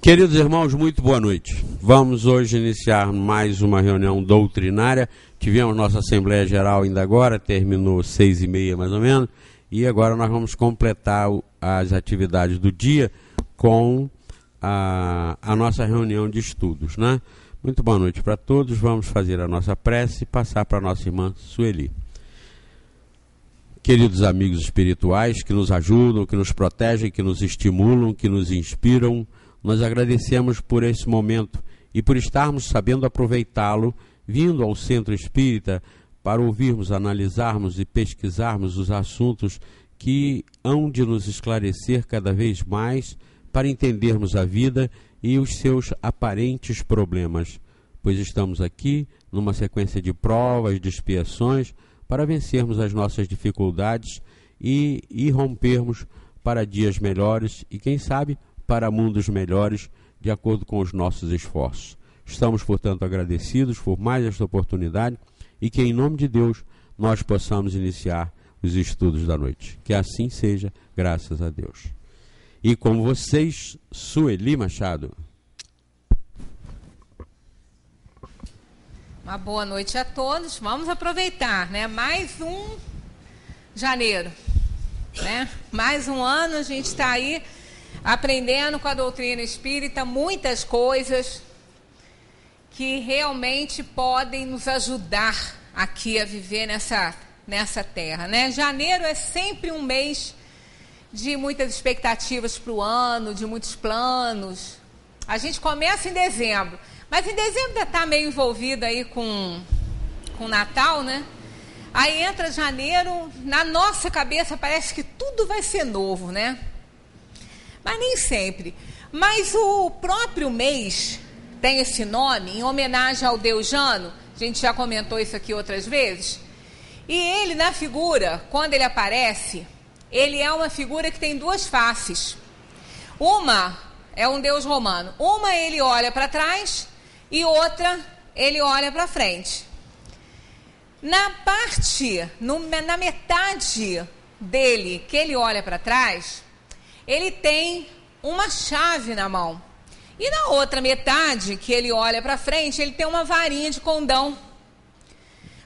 Queridos irmãos, muito boa noite. Vamos hoje iniciar mais uma reunião doutrinária. Tivemos nossa Assembleia Geral ainda agora, terminou 6h30 mais ou menos, e agora nós vamos completar as atividades do dia com a nossa reunião de estudos, né? Muito boa noite para todos. Vamos fazer a nossa prece e passar para a nossa irmã Sueli. Queridos amigos espirituais que nos ajudam, que nos protegem, que nos estimulam, que nos inspiram, nós agradecemos por esse momento e por estarmos sabendo aproveitá-lo, vindo ao Centro Espírita para ouvirmos, analisarmos e pesquisarmos os assuntos que hão de nos esclarecer cada vez mais para entendermos a vida e os seus aparentes problemas, pois estamos aqui numa sequência de provas, de expiações, para vencermos as nossas dificuldades e rompermos para dias melhores e, quem sabe, para mundos melhores, de acordo com os nossos esforços. Estamos, portanto, agradecidos por mais esta oportunidade e que, em nome de Deus, nós possamos iniciar os estudos da noite. Que assim seja, graças a Deus. E com vocês, Sueli Machado. Uma boa noite a todos. Vamos aproveitar, né? Mais um janeiro, né? Mais um ano, a gente está aí aprendendo com a doutrina espírita muitas coisas que realmente podem nos ajudar aqui a viver nessa terra, né? Janeiro é sempre um mês de muitas expectativas para o ano, de muitos planos. A gente começa em dezembro, mas em dezembro ainda está meio envolvido aí com Natal, né? Aí entra janeiro, na nossa cabeça parece que tudo vai ser novo, né? Mas nem sempre. Mas o próprio mês tem esse nome em homenagem ao deus Jano. A gente já comentou isso aqui outras vezes. E ele, na figura, quando ele aparece, ele é uma figura que tem duas faces. Uma é um deus romano. Uma ele olha para trás e outra ele olha para frente. Na metade dele que ele olha para trás, ele tem uma chave na mão. E na outra metade, que ele olha para frente, ele tem uma varinha de condão.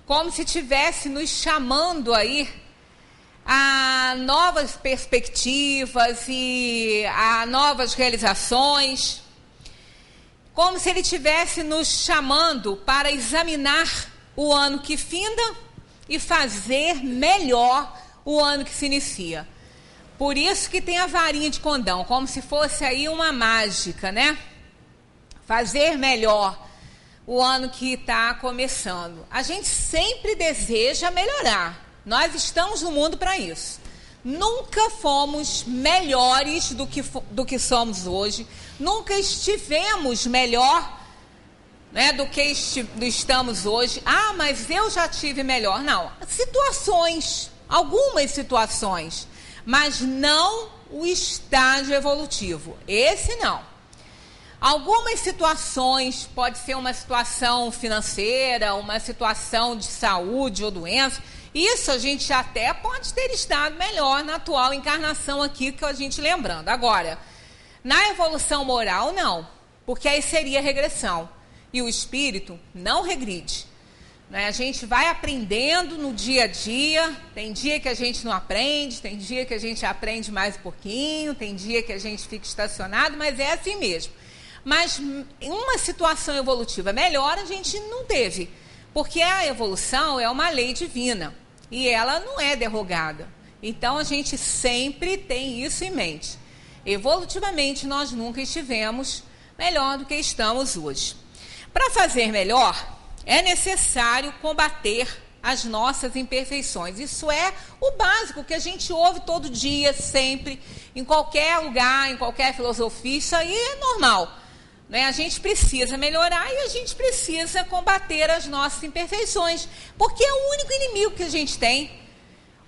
Como se estivesse nos chamando aí a novas perspectivas e a novas realizações. Como se ele estivesse nos chamando para examinar o ano que finda e fazer melhor o ano que se inicia. Por isso que tem a varinha de condão, como se fosse aí uma mágica, né? Fazer melhor o ano que está começando. A gente sempre deseja melhorar. Nós estamos no mundo para isso. Nunca fomos melhores do que somos hoje. Nunca estivemos melhor, né, do que estamos hoje. Ah, mas eu já tive melhor. Não, algumas situações, mas não o estágio evolutivo. Esse não. Algumas situações, pode ser uma situação financeira, uma situação de saúde ou doença, isso a gente até pode ter estado melhor na atual encarnação aqui, que a gente lembrando. Agora, na evolução moral, não, porque aí seria regressão. E o espírito não regride. A gente vai aprendendo no dia a dia, tem dia que a gente não aprende, tem dia que a gente aprende mais um pouquinho, tem dia que a gente fica estacionado, mas é assim mesmo. Mas uma situação evolutiva melhor a gente não teve, porque a evolução é uma lei divina e ela não é derrogada. Então a gente sempre tem isso em mente. Evolutivamente nós nunca estivemos melhor do que estamos hoje. Para fazer melhor, é necessário combater as nossas imperfeições. Isso é o básico que a gente ouve todo dia, sempre, em qualquer lugar, em qualquer filosofia. Isso aí é normal, né? A gente precisa melhorar e a gente precisa combater as nossas imperfeições, porque é o único inimigo que a gente tem.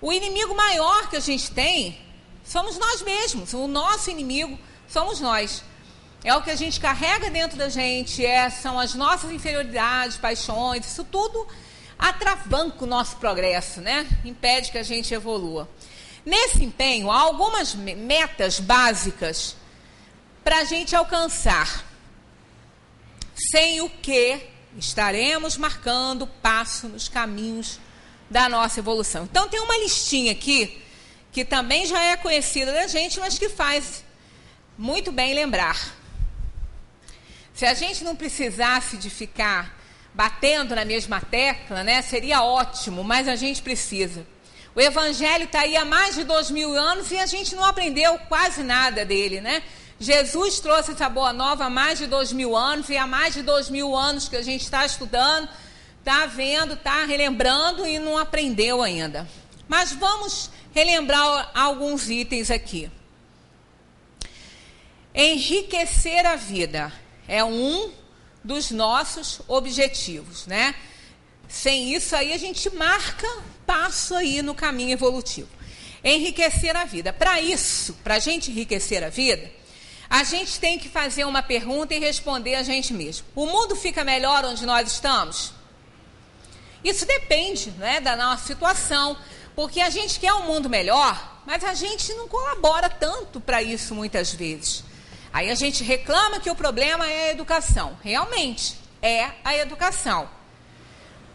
O inimigo maior que a gente tem somos nós mesmos. O nosso inimigo somos nós. É o que a gente carrega dentro da gente, são as nossas inferioridades, paixões, isso tudo atravanca o nosso progresso, né? Impede que a gente evolua. Nesse empenho, há algumas metas básicas para a gente alcançar, sem o que estaremos marcando passo nos caminhos da nossa evolução. Então tem uma listinha aqui, que também já é conhecida da gente, mas que faz muito bem lembrar. Se a gente não precisasse de ficar batendo na mesma tecla, né, seria ótimo, mas a gente precisa. O Evangelho está aí há mais de 2000 anos e a gente não aprendeu quase nada dele, né? Jesus trouxe essa boa nova há mais de 2000 anos e há mais de 2000 anos que a gente está estudando, está vendo, está relembrando e não aprendeu ainda. Mas vamos relembrar alguns itens aqui. Enriquecer a vida é um dos nossos objetivos, né? Sem isso aí a gente marca passo aí no caminho evolutivo. Enriquecer a vida. Para isso, para a gente enriquecer a vida, a gente tem que fazer uma pergunta e responder a gente mesmo. O mundo fica melhor onde nós estamos? Isso depende, né, da nossa situação, porque a gente quer um mundo melhor, mas a gente não colabora tanto para isso muitas vezes. Aí a gente reclama que o problema é a educação. Realmente, é a educação.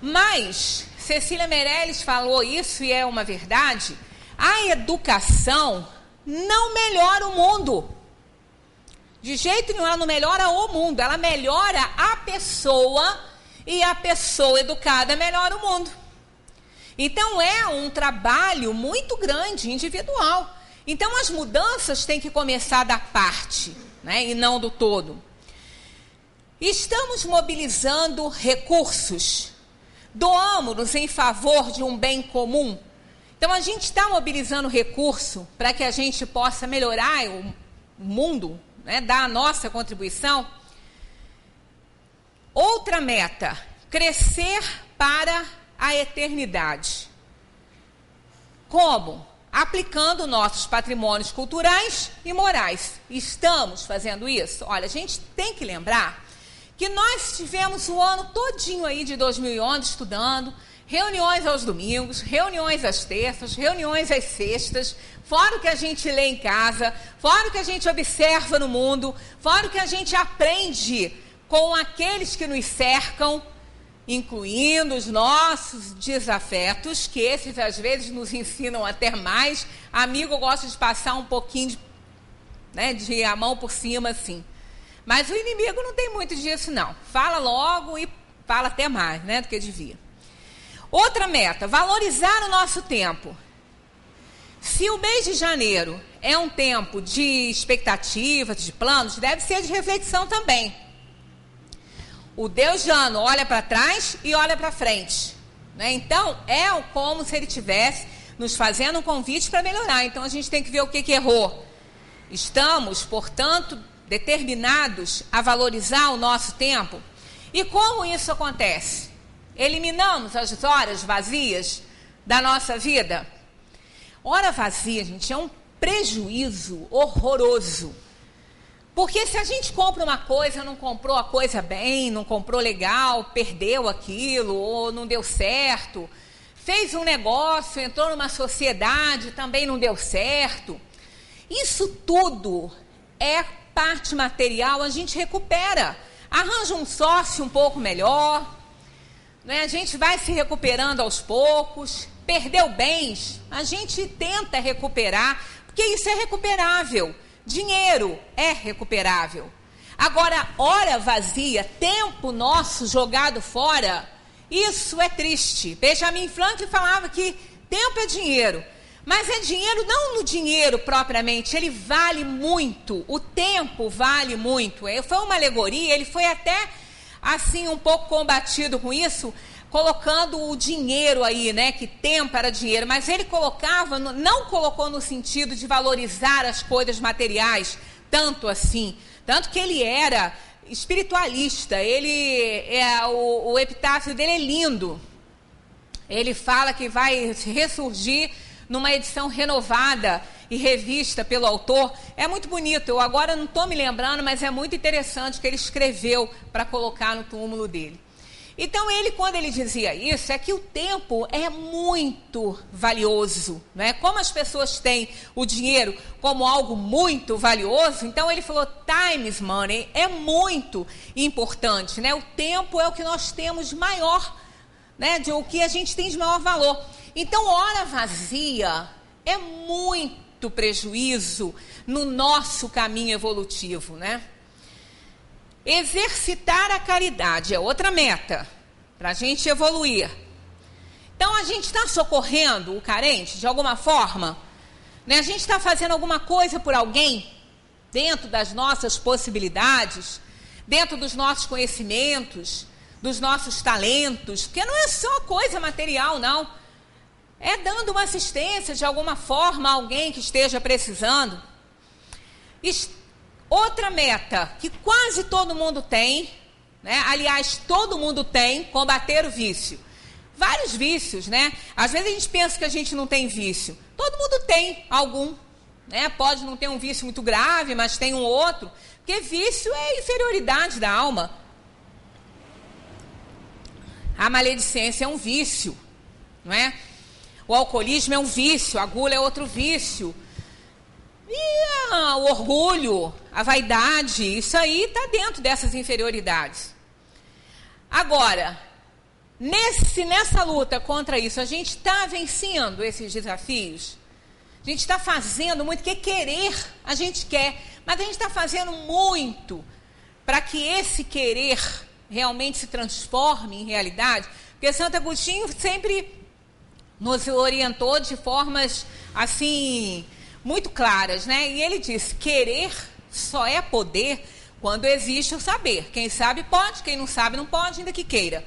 Mas Cecília Meirelles falou isso e é uma verdade. A educação não melhora o mundo. De jeito nenhum, ela não melhora o mundo. Ela melhora a pessoa e a pessoa educada melhora o mundo. Então é um trabalho muito grande, individual. Então as mudanças têm que começar da parte, né, e não do todo. Estamos mobilizando recursos. Doamos-nos em favor de um bem comum. Então a gente está mobilizando recurso para que a gente possa melhorar o mundo, né, dar a nossa contribuição. Outra meta, crescer para a eternidade. Como? Aplicando nossos patrimônios culturais e morais. Estamos fazendo isso? Olha, a gente tem que lembrar que nós tivemos o ano todinho aí de 2011 estudando, reuniões aos domingos, reuniões às terças, reuniões às sextas, fora o que a gente lê em casa, fora o que a gente observa no mundo, fora o que a gente aprende com aqueles que nos cercam, incluindo os nossos desafetos, que esses às vezes nos ensinam até mais. Amigo gosta de passar um pouquinho de a mão por cima assim. Mas o inimigo não tem muito disso não. Fala logo e fala até mais, né, do que devia. Outra meta, valorizar o nosso tempo. Se o mês de janeiro é um tempo de expectativas, de planos, deve ser de reflexão também. O Deus de ano olha para trás e olha para frente, né? Então, é como se ele estivesse nos fazendo um convite para melhorar. Então, a gente tem que ver o que errou. Estamos, portanto, determinados a valorizar o nosso tempo. E como isso acontece? Eliminamos as horas vazias da nossa vida? Hora vazia, gente, é um prejuízo horroroso. Porque se a gente compra uma coisa, não comprou a coisa bem, não comprou legal, perdeu aquilo, ou não deu certo, fez um negócio, entrou numa sociedade, também não deu certo. Isso tudo é parte material, a gente recupera. Arranja um sócio um pouco melhor, né? A gente vai se recuperando aos poucos. Perdeu bens, a gente tenta recuperar, porque isso é recuperável. Dinheiro é recuperável. Agora, hora vazia, tempo nosso jogado fora, isso é triste. Benjamin Franklin falava que tempo é dinheiro, mas é dinheiro não no dinheiro propriamente, ele vale muito, o tempo vale muito. Foi uma alegoria, ele foi até assim um pouco combatido com isso, colocando o dinheiro aí, né, que tempo era dinheiro, mas ele colocava, não colocou no sentido de valorizar as coisas materiais, tanto assim, tanto que ele era espiritualista, o epitáfio dele é lindo, ele fala que vai ressurgir numa edição renovada e revista pelo autor, é muito bonito, eu agora não estou me lembrando, mas é muito interessante o que ele escreveu para colocar no túmulo dele. Então, quando ele dizia isso, é que o tempo é muito valioso, né? Como as pessoas têm o dinheiro como algo muito valioso, então ele falou, time is money, é muito importante, né? O tempo é o que nós temos maior, né? O que a gente tem de maior valor. Então, hora vazia é muito prejuízo no nosso caminho evolutivo, né? Exercitar a caridade é outra meta para a gente evoluir. Então, a gente está socorrendo o carente de alguma forma, né? A gente está fazendo alguma coisa por alguém dentro das nossas possibilidades, dentro dos nossos conhecimentos, dos nossos talentos, porque não é só coisa material, não. É dando uma assistência de alguma forma a alguém que esteja precisando. Outra meta que quase todo mundo tem, né? Aliás, todo mundo tem, combater o vício. Vários vícios, né? Às vezes a gente pensa que a gente não tem vício. Todo mundo tem algum, né? Pode não ter um vício muito grave, mas tem um outro. Porque vício é inferioridade da alma. A maledicência é um vício, não é? O alcoolismo é um vício, a gula é outro vício. E o orgulho, a vaidade, isso aí está dentro dessas inferioridades. Agora, nessa luta contra isso, a gente está vencendo esses desafios? A gente está fazendo muito, porque querer a gente quer, mas a gente está fazendo muito para que esse querer realmente se transforme em realidade? Porque Santo Agostinho sempre nos orientou de formas assim muito claras, né? E ele disse, querer só é poder quando existe o saber. Quem sabe pode, quem não sabe não pode, ainda que queira,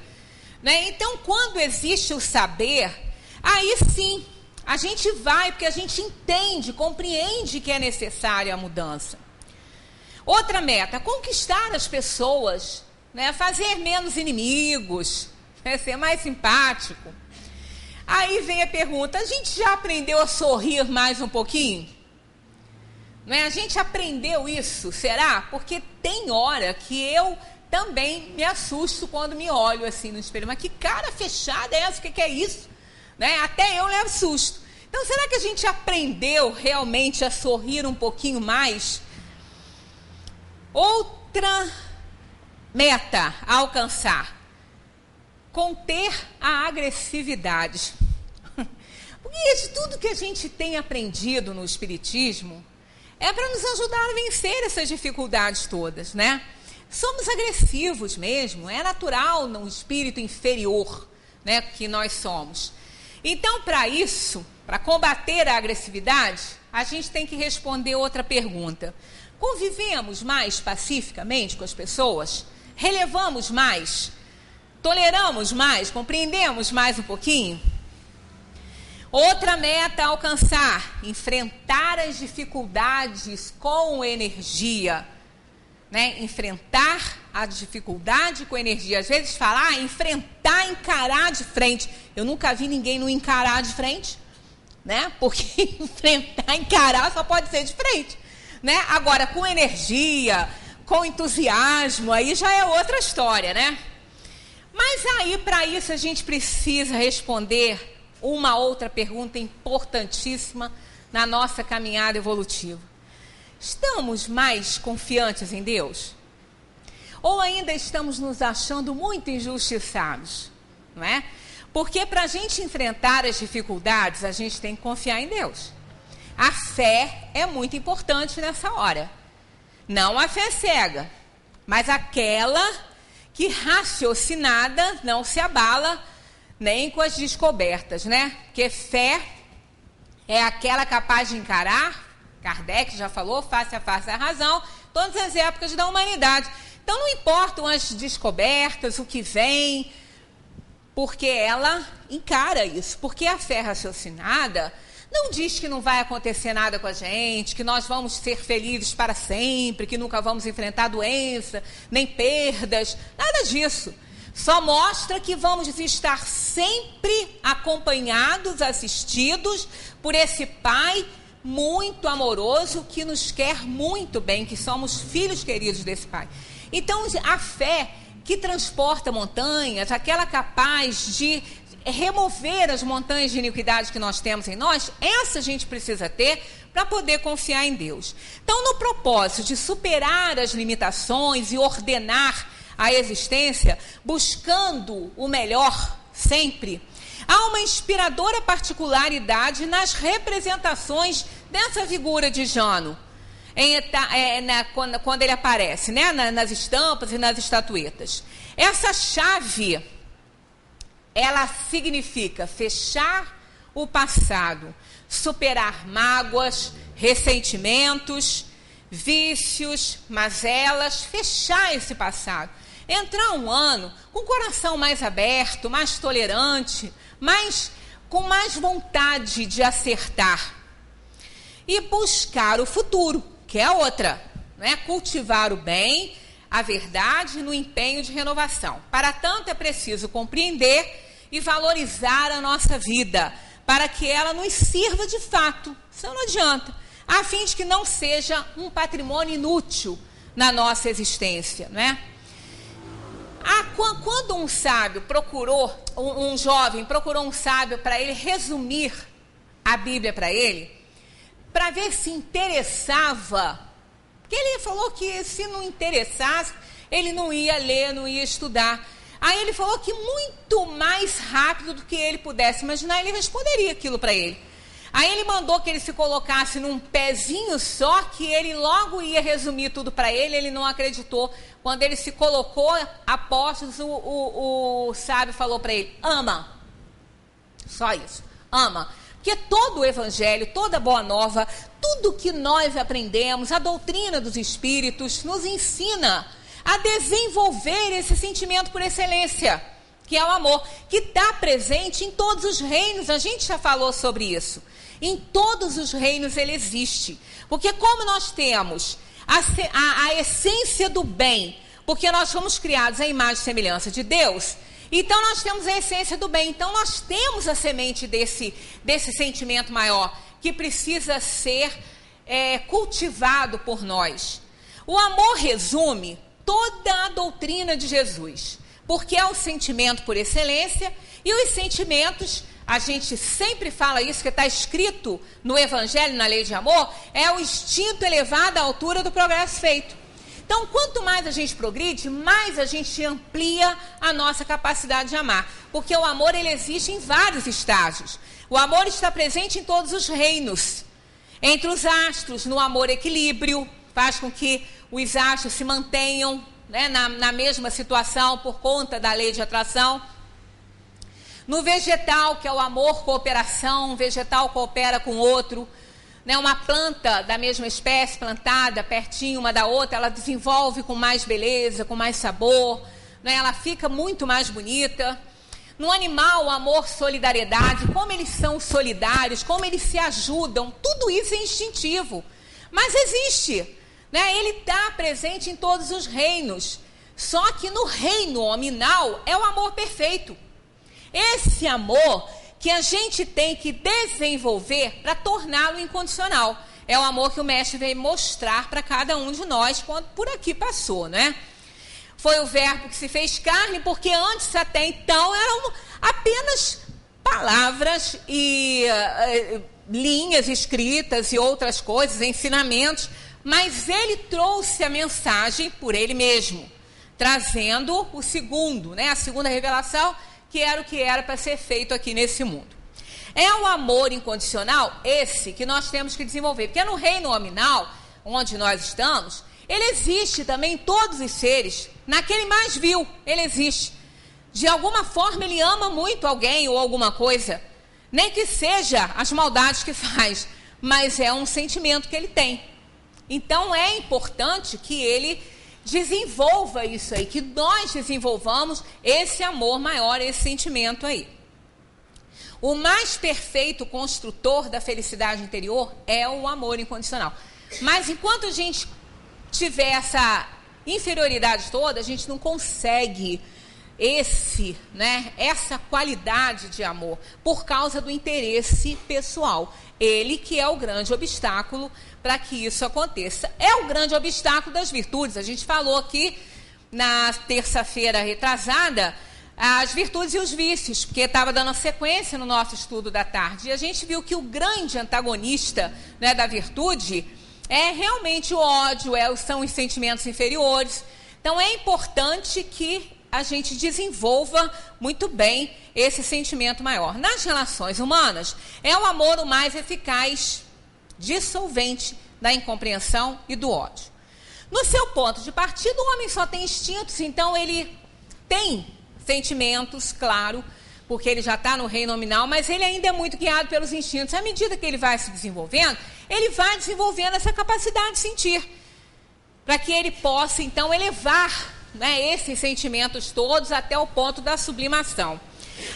né? Então, quando existe o saber, aí sim, a gente vai, porque a gente entende, compreende que é necessária a mudança. Outra meta, conquistar as pessoas, né? Fazer menos inimigos, né? Ser mais simpático. Aí vem a pergunta, a gente já aprendeu a sorrir mais um pouquinho? Não é? A gente aprendeu isso, será? Porque tem hora que eu também me assusto quando me olho assim no espelho. Mas que cara fechada é essa? O que é isso? Né? Até eu levo susto. Então, será que a gente aprendeu realmente a sorrir um pouquinho mais? Outra meta a alcançar. Conter a agressividade. Porque de tudo que a gente tem aprendido no Espiritismo é para nos ajudar a vencer essas dificuldades todas, né? Somos agressivos mesmo, é natural no espírito inferior, né, que nós somos. Então, para isso, para combater a agressividade, a gente tem que responder outra pergunta. Convivemos mais pacificamente com as pessoas? Relevamos mais? Toleramos mais? Compreendemos mais um pouquinho? Outra meta a alcançar, enfrentar as dificuldades com energia, né? Enfrentar a dificuldade com energia. Às vezes falar, enfrentar, encarar de frente. Eu nunca vi ninguém não encarar de frente, né? Porque enfrentar, encarar só pode ser de frente, né? Agora, com energia, com entusiasmo, aí já é outra história, né? Mas aí, para isso, a gente precisa responder uma outra pergunta importantíssima na nossa caminhada evolutiva. Estamos mais confiantes em Deus? Ou ainda estamos nos achando muito injustiçados? Não é? Porque para a gente enfrentar as dificuldades, a gente tem que confiar em Deus. A fé é muito importante nessa hora. Não a fé cega, mas aquela que raciocinada não se abala nem com as descobertas, né? Porque fé é aquela capaz de encarar, Kardec já falou, face a face à razão, todas as épocas da humanidade. Então não importam as descobertas, o que vem, porque ela encara isso. Porque a fé raciocinada não diz que não vai acontecer nada com a gente, que nós vamos ser felizes para sempre, que nunca vamos enfrentar doença, nem perdas, nada disso. Só mostra que vamos estar sempre acompanhados, assistidos por esse Pai muito amoroso que nos quer muito bem, que somos filhos queridos desse Pai. Então, a fé que transporta montanhas, aquela capaz de remover as montanhas de iniquidade que nós temos em nós, essa a gente precisa ter para poder confiar em Deus. Então, no propósito de superar as limitações e ordenar a existência, buscando o melhor sempre, há uma inspiradora particularidade nas representações dessa figura de Jano, quando ele aparece, né, nas estampas e nas estatuetas. Essa chave, ela significa fechar o passado, superar mágoas, ressentimentos, vícios, mazelas, fechar esse passado. Entrar um ano com o coração mais aberto, mais tolerante, com mais vontade de acertar. E buscar o futuro, que é a outra, né? Cultivar o bem, a verdade no empenho de renovação. Para tanto, é preciso compreender e valorizar a nossa vida, para que ela nos sirva de fato, isso não adianta, a fim de que não seja um patrimônio inútil na nossa existência, não é? Quando um sábio um jovem procurou um sábio para ele resumir a Bíblia para ele, para ver se interessava, porque ele falou que se não interessasse, ele não ia ler, não ia estudar. Aí ele falou que muito mais rápido do que ele pudesse imaginar, ele responderia aquilo para ele. Aí ele mandou que ele se colocasse num pezinho só, que ele logo ia resumir tudo para ele. Ele não acreditou. Quando ele se colocou a postos, o sábio falou para ele: ama. Só isso, ama. Porque todo o evangelho, toda a boa nova, tudo que nós aprendemos, a doutrina dos espíritos, nos ensina a desenvolver esse sentimento por excelência, que é o amor, que está presente em todos os reinos. A gente já falou sobre isso. Em todos os reinos ele existe. Porque como nós temos a essência do bem, porque nós fomos criados à imagem e semelhança de Deus, então nós temos a essência do bem. Então nós temos a semente desse sentimento maior, que precisa ser cultivado por nós. O amor resume toda a doutrina de Jesus, porque é o sentimento por excelência, e os sentimentos, a gente sempre fala isso, que está escrito no Evangelho, na lei de amor, é o instinto elevado à altura do progresso feito. Então, quanto mais a gente progride, mais a gente amplia a nossa capacidade de amar, porque o amor, ele existe em vários estágios. O amor está presente em todos os reinos. Entre os astros, no amor equilíbrio, faz com que os astros se mantenham, né, na mesma situação por conta da lei de atração. No vegetal, que é o amor cooperação, um vegetal coopera com o outro, né, uma planta da mesma espécie, plantada pertinho uma da outra, ela desenvolve com mais beleza, com mais sabor, né, ela fica muito mais bonita. No animal, o amor, solidariedade, como eles são solidários, como eles se ajudam, tudo isso é instintivo, mas existe. Né? Ele está presente em todos os reinos. Só que no reino nominal é o amor perfeito. Esse amor que a gente tem que desenvolver para torná-lo incondicional. É o amor que o mestre veio mostrar para cada um de nós quando por aqui passou, né? Foi o verbo que se fez carne, porque antes até então eram apenas palavras e linhas escritas e outras coisas, ensinamentos. Mas ele trouxe a mensagem por ele mesmo, trazendo o segundo, né, a segunda revelação, que era o que era para ser feito aqui nesse mundo. É o amor incondicional, esse que nós temos que desenvolver, porque no reino nominal, onde nós estamos, ele existe também em todos os seres, naquele mais vil, ele existe. De alguma forma ele ama muito alguém ou alguma coisa, nem que seja as maldades que faz, mas é um sentimento que ele tem. Então é importante que ele desenvolva isso aí, que nós desenvolvamos esse amor maior, esse sentimento aí. O mais perfeito construtor da felicidade interior é o amor incondicional. Mas enquanto a gente tiver essa inferioridade toda, a gente não consegue essa qualidade de amor por causa do interesse pessoal. Ele que é o grande obstáculo para que isso aconteça. É o grande obstáculo das virtudes. A gente falou aqui na terça-feira retrasada as virtudes e os vícios, porque estava dando sequência no nosso estudo da tarde. E a gente viu que o grande antagonista, né, da virtude é realmente o ódio, são os sentimentos inferiores. Então é importante que a gente desenvolva muito bem esse sentimento maior. Nas relações humanas, é o amor o mais eficaz dissolvente da incompreensão e do ódio. No seu ponto de partida, o homem só tem instintos, então ele tem sentimentos, claro, porque ele já está no reino nominal, mas ele ainda é muito guiado pelos instintos. À medida que ele vai se desenvolvendo, ele vai desenvolvendo essa capacidade de sentir, para que ele possa, então, elevar, né, esses sentimentos todos até o ponto da sublimação.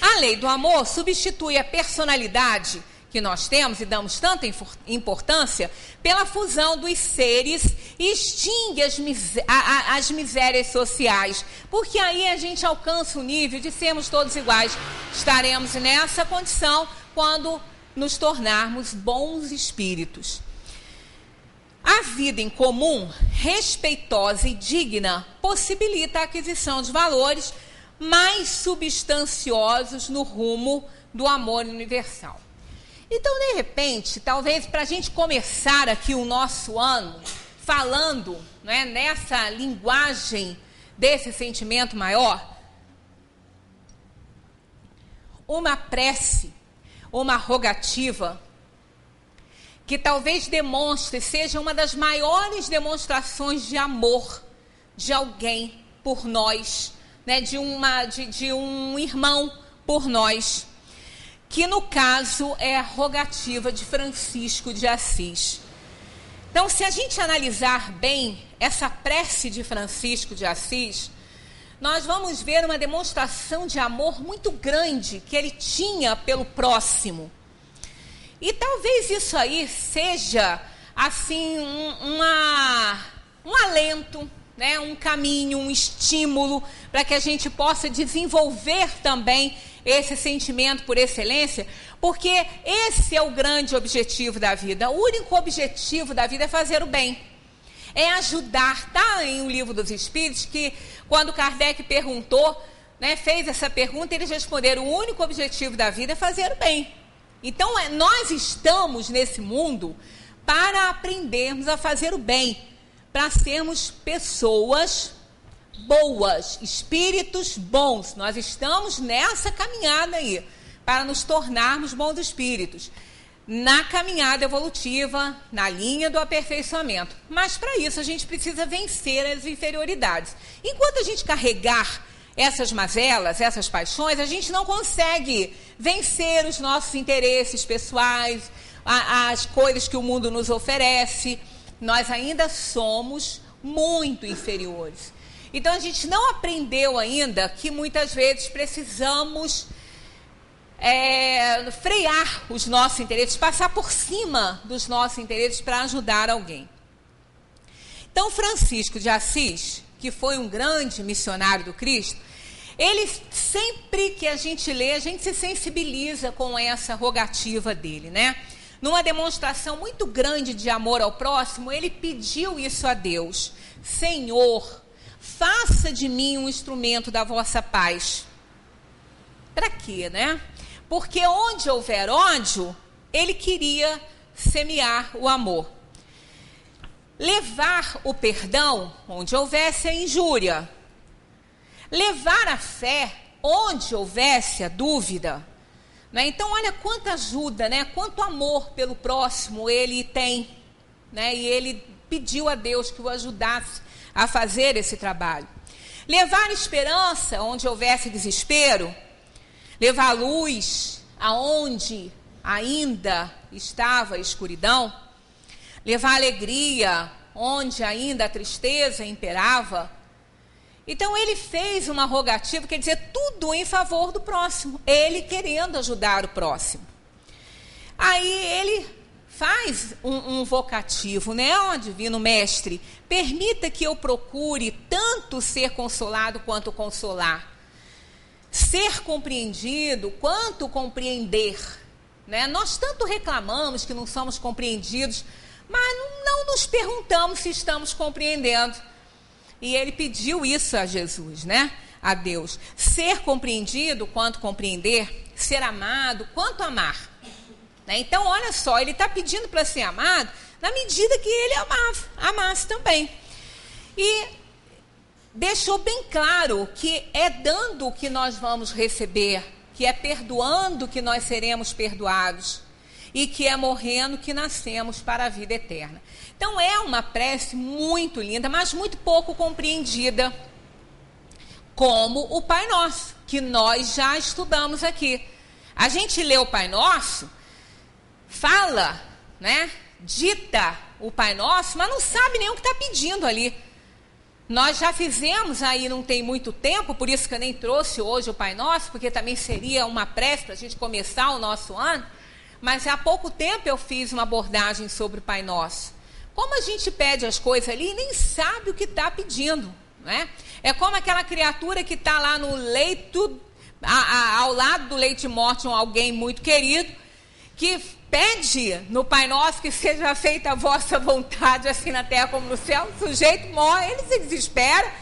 A lei do amor substitui a personalidade que nós temos e damos tanta importância pela fusão dos seres e extingue as misérias sociais, porque aí a gente alcança o nível de sermos todos iguais. Estaremos nessa condição quando nos tornarmos bons espíritos. A vida em comum, respeitosa e digna, possibilita a aquisição de valores mais substanciosos no rumo do amor universal. Então, de repente, talvez para a gente começar aqui o nosso ano falando, né, nessa linguagem desse sentimento maior, uma prece, uma rogativa, que talvez demonstre, seja uma das maiores demonstrações de amor de alguém por nós, né, de um irmão por nós, que no caso é a rogativa de Francisco de Assis. Então, se a gente analisar bem essa prece de Francisco de Assis, nós vamos ver uma demonstração de amor muito grande que ele tinha pelo próximo. E talvez isso aí seja, assim, um alento, né, um caminho, um estímulo para que a gente possa desenvolver também esse sentimento por excelência, porque esse é o grande objetivo da vida. O único objetivo da vida é fazer o bem, é ajudar. Está em O Livro dos Espíritos que, quando Kardec perguntou, né, fez essa pergunta, eles responderam: o único objetivo da vida é fazer o bem. Então, nós estamos nesse mundo para aprendermos a fazer o bem, para sermos pessoas boas, espíritos bons. Nós estamos nessa caminhada aí, para nos tornarmos bons espíritos, na caminhada evolutiva, na linha do aperfeiçoamento. Mas para isso a gente precisa vencer as inferioridades. Enquanto a gente carregar essas mazelas, essas paixões, a gente não consegue vencer os nossos interesses pessoais, as coisas que o mundo nos oferece. Nós ainda somos muito inferiores. Então, a gente não aprendeu ainda que muitas vezes precisamos frear os nossos interesses, passar por cima dos nossos interesses para ajudar alguém. Então, Francisco de Assis, que foi um grande missionário do Cristo, ele, sempre que a gente lê, a gente se sensibiliza com essa rogativa dele, né? Numa demonstração muito grande de amor ao próximo, ele pediu isso a Deus: Senhor, faça de mim um instrumento da vossa paz. Para quê, né? Porque onde houver ódio, ele queria semear o amor. Levar o perdão onde houvesse a injúria. Levar a fé onde houvesse a dúvida. Né? Então, olha quanta ajuda, né? Quanto amor pelo próximo ele tem. Né? E ele pediu a Deus que o ajudasse a fazer esse trabalho. Levar esperança onde houvesse desespero. Levar luz aonde ainda estava a escuridão. Levar alegria onde ainda a tristeza imperava. Então, ele fez uma rogativa, quer dizer, tudo em favor do próximo, ele querendo ajudar o próximo. Aí ele faz um vocativo, né? Ó, Divino Mestre, permita que eu procure tanto ser consolado quanto consolar, ser compreendido quanto compreender. Né? Nós tanto reclamamos que não somos compreendidos, mas não nos perguntamos se estamos compreendendo. e ele pediu isso a Jesus, né? A Deus. Ser compreendido quanto compreender, ser amado quanto amar. Né? Então, olha só, ele está pedindo para ser amado na medida que ele amasse também. E deixou bem claro que é dando que nós vamos receber, que é perdoando que nós seremos perdoados e que é morrendo que nascemos para a vida eterna. Então é uma prece muito linda, mas muito pouco compreendida, como o Pai Nosso, que nós já estudamos aqui. A gente lê o Pai Nosso, fala, né, dita o Pai Nosso, mas não sabe nem o que está pedindo ali. Nós já fizemos aí, não tem muito tempo, por isso que eu nem trouxe hoje o Pai Nosso, porque também seria uma prece para a gente começar o nosso ano, mas há pouco tempo eu fiz uma abordagem sobre o Pai Nosso. Como a gente pede as coisas ali e nem sabe o que está pedindo, né? É como aquela criatura que está lá no leito, ao lado do leito de morte, alguém muito querido, que pede no Pai Nosso que seja feita a vossa vontade, assim na terra como no céu. O sujeito morre, ele se desespera,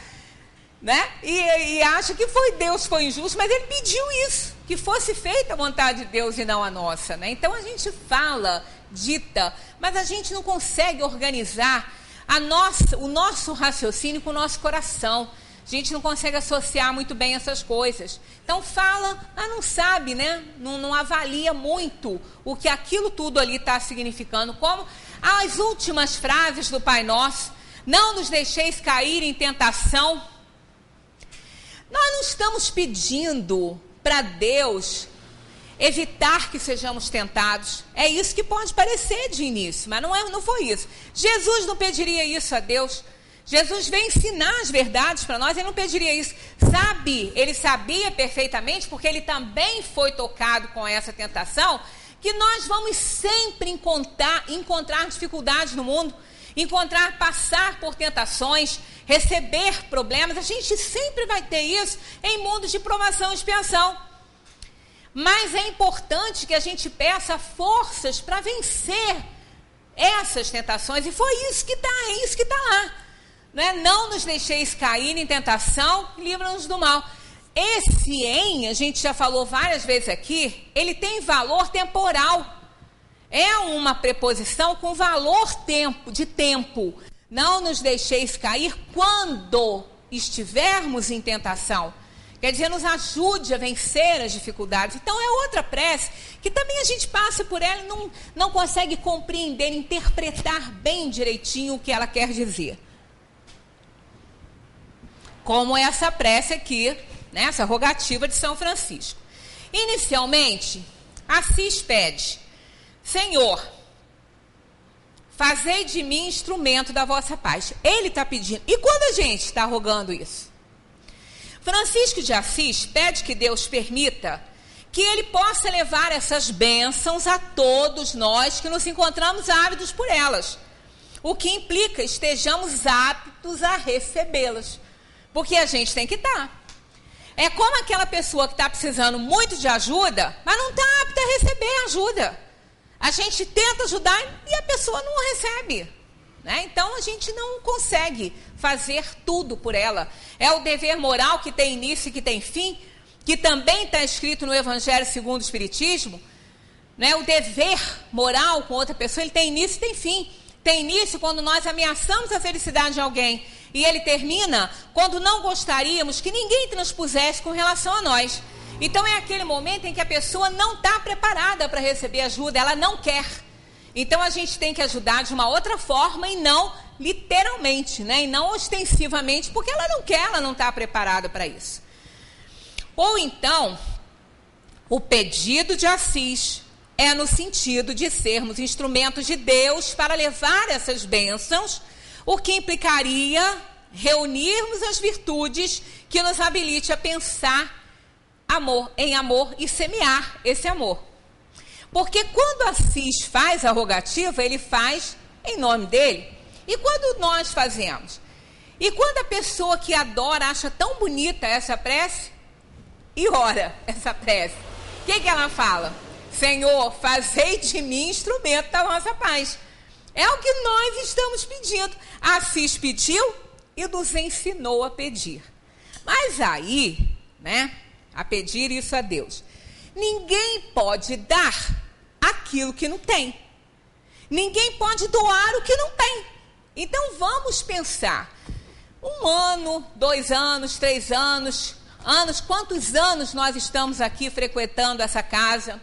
né? E acha que Deus foi injusto, mas ele pediu isso, que fosse feita a vontade de Deus e não a nossa, né? Então a gente fala, dita, mas a gente não consegue organizar o nosso raciocínio com o nosso coração. A gente não consegue associar muito bem essas coisas. Então fala, mas não sabe, né? Não avalia muito o que aquilo tudo ali está significando. Como as últimas frases do Pai Nosso: não nos deixeis cair em tentação. Nós não estamos pedindo para Deus evitar que sejamos tentados. É isso que pode parecer de início, mas não foi isso. Jesus não pediria isso a Deus. Jesus veio ensinar as verdades para nós, ele não pediria isso. Ele sabia perfeitamente, porque ele também foi tocado com essa tentação, que nós vamos sempre encontrar dificuldades no mundo, passar por tentações, receber problemas. A gente sempre vai ter isso em mundos de provação e expiação. Mas é importante que a gente peça forças para vencer essas tentações, e foi isso que está lá. Não nos deixeis cair em tentação, livra-nos do mal. Esse a gente já falou várias vezes aqui, ele tem valor temporal. É uma preposição com valor de tempo. Não nos deixeis cair quando estivermos em tentação. Quer dizer, nos ajude a vencer as dificuldades. Então é outra prece que também a gente passa por ela e não consegue compreender, interpretar bem direitinho o que ela quer dizer. Como essa prece aqui, né, essa rogativa de São Francisco. Inicialmente, Assis pede: Senhor, fazei de mim instrumento da vossa paz. Ele está pedindo. E quando a gente está rogando isso? Francisco de Assis pede que Deus permita que ele possa levar essas bênçãos a todos nós que nos encontramos ávidos por elas. O que implica estejamos aptos a recebê-las. Porque a gente tem que estar. É como aquela pessoa que está precisando muito de ajuda, mas não está apta a receber ajuda. A gente tenta ajudar e a pessoa não recebe. Né? Então a gente não consegue fazer tudo por ela. É o dever moral que tem início e que tem fim, que também está escrito no Evangelho segundo o Espiritismo. Né? O dever moral com outra pessoa, ele tem início e tem fim. Tem início quando nós ameaçamos a felicidade de alguém. E ele termina quando não gostaríamos que ninguém transpusesse com relação a nós. Então é aquele momento em que a pessoa não está preparada para receber ajuda, ela não quer. Então a gente tem que ajudar de uma outra forma e não literalmente, né? E não ostensivamente, porque ela não quer, ela não está preparada para isso. Ou então, o pedido de Assis é no sentido de sermos instrumentos de Deus para levar essas bênçãos, o que implicaria reunirmos as virtudes que nos habilite a pensar em amor e semear esse amor. Porque quando Assis faz a rogativa, ele faz em nome dele. E quando nós fazemos? E quando a pessoa que adora acha tão bonita essa prece e ora essa prece, o que ela fala? Senhor, fazei de mim instrumento da vossa paz. É o que nós estamos pedindo. Assis pediu e nos ensinou a pedir. Mas aí, né, a pedir isso a Deus. Ninguém pode dar aquilo que não tem. Ninguém pode doar o que não tem. Então vamos pensar. 1 ano, 2 anos, 3 anos, quantos anos nós estamos aqui frequentando essa casa?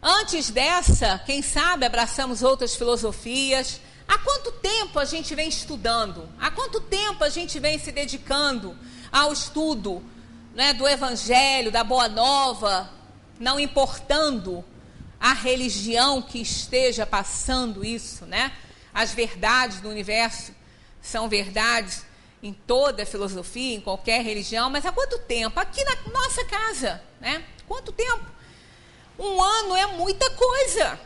Antes dessa, quem sabe, abraçamos outras filosofias. Há quanto tempo a gente vem estudando? Há quanto tempo a gente vem se dedicando ao estudo, né, do Evangelho, da Boa Nova, não importando a religião que esteja passando isso, né? As verdades do universo são verdades em toda a filosofia, em qualquer religião, mas há quanto tempo? Aqui na nossa casa, né? Quanto tempo? 1 ano é muita coisa.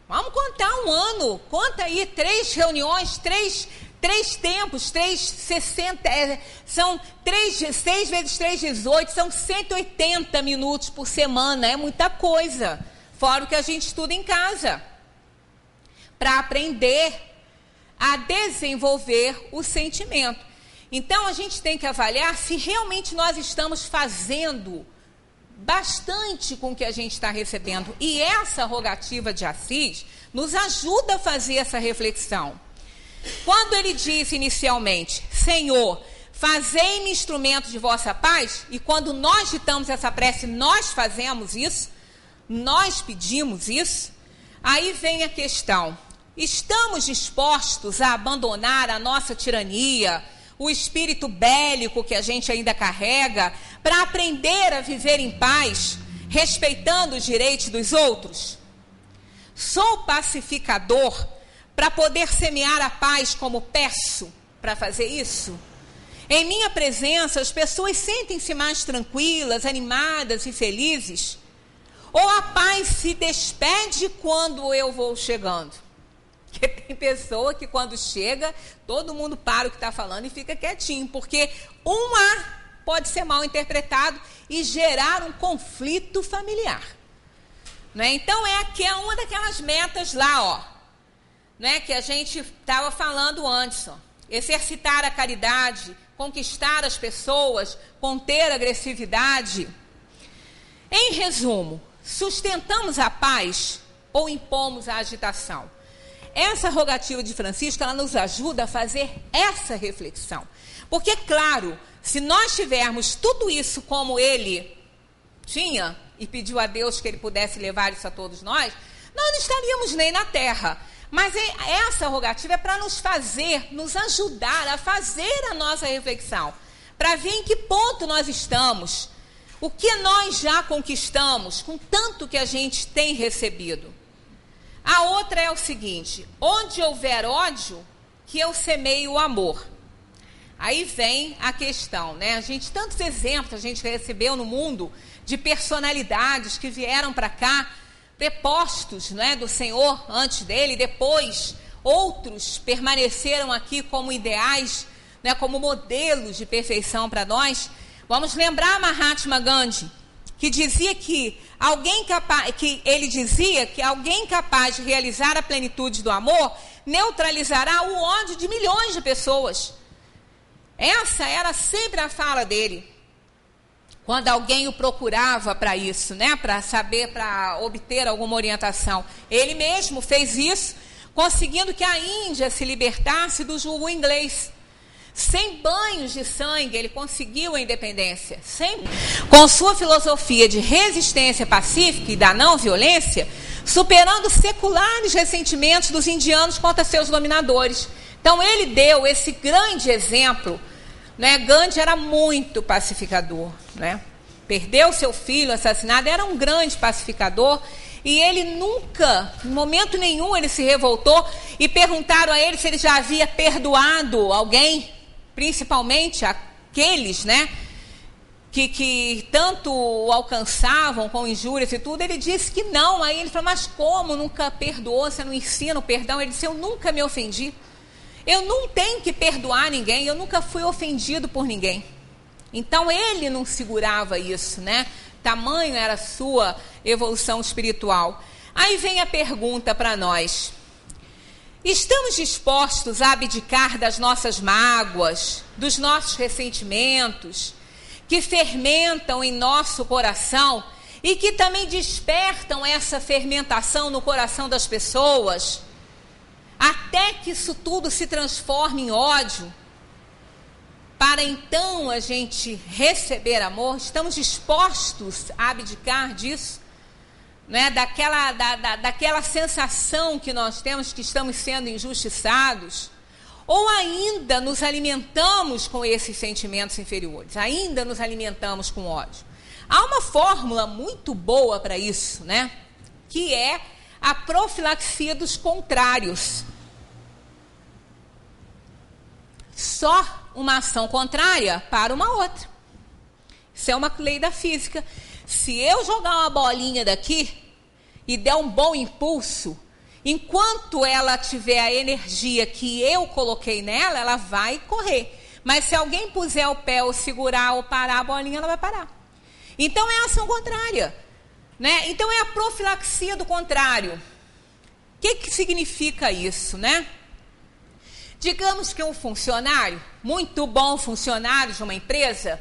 Vamos contar 1 ano. Conta aí 3 reuniões, 3 tempos, 60, são 6 vezes 3, 18, são 180 minutos por semana. É muita coisa. Fora o que a gente estuda em casa. Para aprender a desenvolver o sentimento. Então, a gente tem que avaliar se realmente nós estamos fazendo bastante com o que a gente está recebendo. E essa rogativa de Assis nos ajuda a fazer essa reflexão. Quando ele disse inicialmente, Senhor, fazei-me instrumento de vossa paz, e quando nós ditamos essa prece, nós fazemos isso, nós pedimos isso, aí vem a questão, estamos dispostos a abandonar a nossa tirania, o espírito bélico que a gente ainda carrega, para aprender a viver em paz, respeitando os direitos dos outros? Sou pacificador para poder semear a paz como peço para fazer isso? Em minha presença, as pessoas sentem-se mais tranquilas, animadas e felizes? Ou a paz se despede quando eu vou chegando? Porque tem pessoa que quando chega, todo mundo para o que está falando e fica quietinho, porque um A pode ser mal interpretado e gerar um conflito familiar. Né? Então, é uma daquelas metas lá, ó, né, que a gente estava falando antes. Ó. Exercitar a caridade, conquistar as pessoas, conter a agressividade. Em resumo, sustentamos a paz ou impomos a agitação? Essa rogativa de Francisco, ela nos ajuda a fazer essa reflexão. Porque, claro, se nós tivermos tudo isso como ele tinha, e pediu a Deus que ele pudesse levar isso a todos nós, nós não estaríamos nem na terra. Mas essa rogativa é para nos ajudar a fazer a nossa reflexão, para ver em que ponto nós estamos, o que nós já conquistamos com tanto que a gente tem recebido. A outra é o seguinte, onde houver ódio, que eu semeie o amor. Aí vem a questão, né? Tantos exemplos a gente recebeu no mundo de personalidades que vieram para cá, prepostos, né, do Senhor antes dele, depois outros permaneceram aqui como ideais, né, como modelos de perfeição para nós. Vamos lembrar Mahatma Gandhi, que dizia que alguém capaz de realizar a plenitude do amor neutralizará o ódio de milhões de pessoas. Essa era sempre a fala dele. Quando alguém o procurava para isso, né, para obter alguma orientação. Ele mesmo fez isso, conseguindo que a Índia se libertasse do jugo inglês. Sem banhos de sangue, ele conseguiu a independência. Com sua filosofia de resistência pacífica e da não violência, superando seculares ressentimentos dos indianos contra seus dominadores. Então, ele deu esse grande exemplo, né? Gandhi era muito pacificador, né? Perdeu seu filho assassinado, era um grande pacificador, e ele nunca, em momento nenhum, ele se revoltou, e perguntaram a ele se ele já havia perdoado alguém, principalmente aqueles, né, que tanto o alcançavam com injúrias e tudo. Ele disse que não. Aí ele falou, mas como nunca perdoou? Você não ensina o perdão? Ele disse, eu nunca me ofendi. Eu não tenho que perdoar ninguém, eu nunca fui ofendido por ninguém. Então ele não segurava isso, né? Tamanho era a sua evolução espiritual. Aí vem a pergunta para nós. Estamos dispostos a abdicar das nossas mágoas, dos nossos ressentimentos, que fermentam em nosso coração e que também despertam essa fermentação no coração das pessoas, até que isso tudo se transforme em ódio, para então a gente receber amor? Estamos dispostos a abdicar disso? Né, daquela sensação que nós temos que estamos sendo injustiçados, ou ainda nos alimentamos com esses sentimentos inferiores, ainda nos alimentamos com ódio. Há uma fórmula muito boa para isso, né, que é a profilaxia dos contrários. Só uma ação contrária para uma outra. Isso é uma lei da física. Se eu jogar uma bolinha daqui e der um bom impulso, enquanto ela tiver a energia que eu coloquei nela, ela vai correr. Mas se alguém puser o pé ou segurar ou parar a bolinha, ela vai parar. Então é a ação contrária, né? Então é a profilaxia do contrário. O que significa isso, né? Digamos que um funcionário, muito bom funcionário de uma empresa,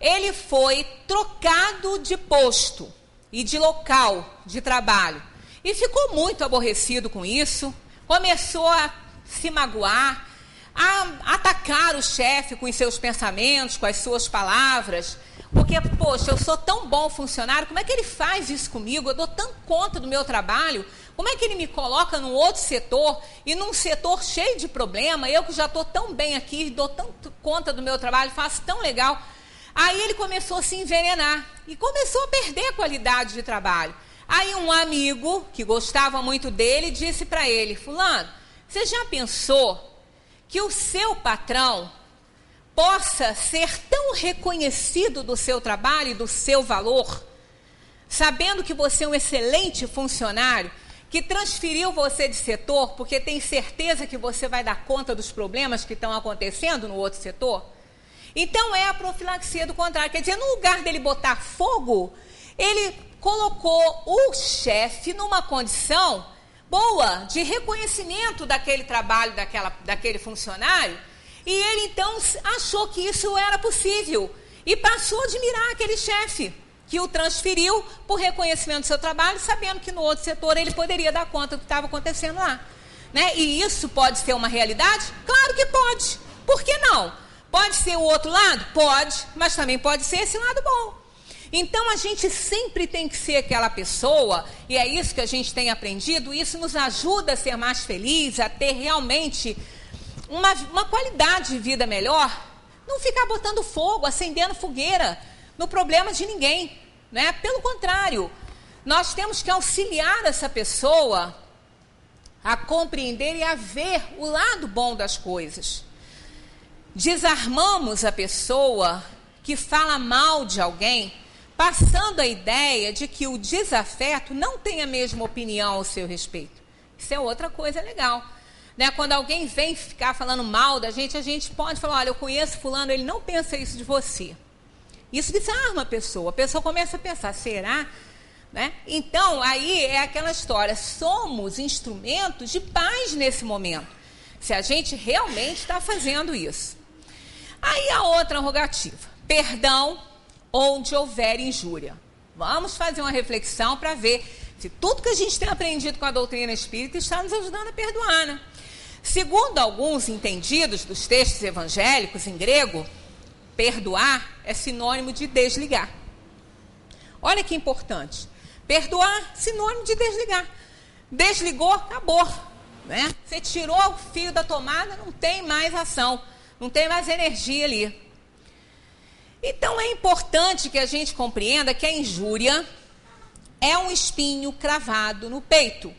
ele foi trocado de posto e de local de trabalho. E ficou muito aborrecido com isso, começou a se magoar, a atacar o chefe com os seus pensamentos, com as suas palavras. Porque, poxa, eu sou tão bom funcionário, como é que ele faz isso comigo? Eu dou tanto conta do meu trabalho, como é que ele me coloca num outro setor, e num setor cheio de problema, eu que já estou tão bem aqui, dou tanto conta do meu trabalho, faço tão legal. Aí ele começou a se envenenar e começou a perder a qualidade de trabalho. Aí um amigo, que gostava muito dele, disse para ele: fulano, você já pensou que o seu patrão possa ser tão reconhecido do seu trabalho e do seu valor, sabendo que você é um excelente funcionário, que transferiu você de setor porque tem certeza que você vai dar conta dos problemas que estão acontecendo no outro setor? Então é a profilaxia do contrário. Quer dizer, no lugar dele botar fogo, ele colocou o chefe numa condição boa de reconhecimento daquele trabalho, daquele funcionário, e ele então achou que isso era possível e passou a admirar aquele chefe que o transferiu por reconhecimento do seu trabalho, sabendo que no outro setor ele poderia dar conta do que estava acontecendo lá, né? E isso pode ser uma realidade? Claro que pode. Por que não? Pode ser o outro lado? Pode, mas também pode ser esse lado bom. Então a gente sempre tem que ser aquela pessoa, e é isso que a gente tem aprendido, isso nos ajuda a ser mais feliz, a ter realmente uma qualidade de vida melhor. Não ficar botando fogo, acendendo fogueira no problema de ninguém, né? Pelo contrário, nós temos que auxiliar essa pessoa a compreender e a ver o lado bom das coisas. Desarmamos a pessoa que fala mal de alguém, passando a ideia de que o desafeto não tem a mesma opinião ao seu respeito. Isso é outra coisa legal, né? Quando alguém vem ficar falando mal da gente, a gente pode falar: olha, eu conheço fulano, ele não pensa isso de você. Isso desarma a pessoa começa a pensar: será? Né? Então, aí é aquela história, somos instrumentos de paz nesse momento, se a gente realmente está fazendo isso. Aí a outra rogativa: perdão onde houver injúria. Vamos fazer uma reflexão para ver se tudo que a gente tem aprendido com a doutrina espírita está nos ajudando a perdoar, né? Segundo alguns entendidos dos textos evangélicos em grego, perdoar é sinônimo de desligar. Olha que importante. Perdoar, sinônimo de desligar. Desligou, acabou, né? Você tirou o fio da tomada, não tem mais ação, não tem mais energia ali. Então é importante que a gente compreenda que a injúria é um espinho cravado no peito.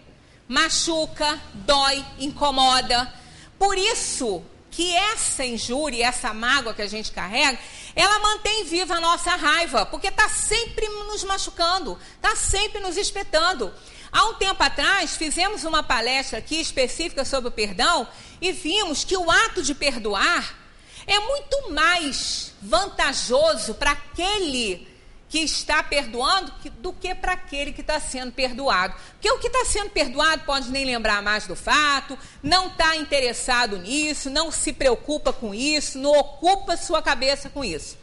Machuca, dói, incomoda. Por isso que essa injúria, essa mágoa que a gente carrega, ela mantém viva a nossa raiva, porque está sempre nos machucando, está sempre nos espetando. Há um tempo atrás, fizemos uma palestra aqui específica sobre o perdão e vimos que o ato de perdoar é muito mais vantajoso para aquele que está perdoando do que para aquele que está sendo perdoado. Porque o que está sendo perdoado pode nem lembrar mais do fato, não está interessado nisso, não se preocupa com isso, não ocupa sua cabeça com isso.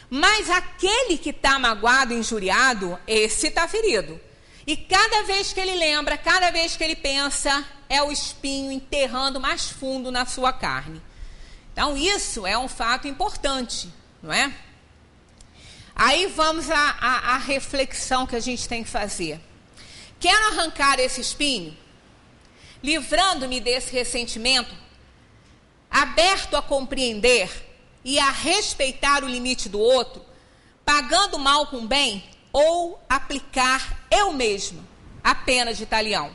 Mas aquele que está magoado, injuriado, esse está ferido. E cada vez que ele lembra, cada vez que ele pensa, é o espinho enterrando mais fundo na sua carne. Então isso é um fato importante, não é? Aí vamos à reflexão que a gente tem que fazer. Quero arrancar esse espinho, livrando-me desse ressentimento, aberto a compreender e a respeitar o limite do outro, pagando mal com bem, ou aplicar eu mesmo a pena de talião.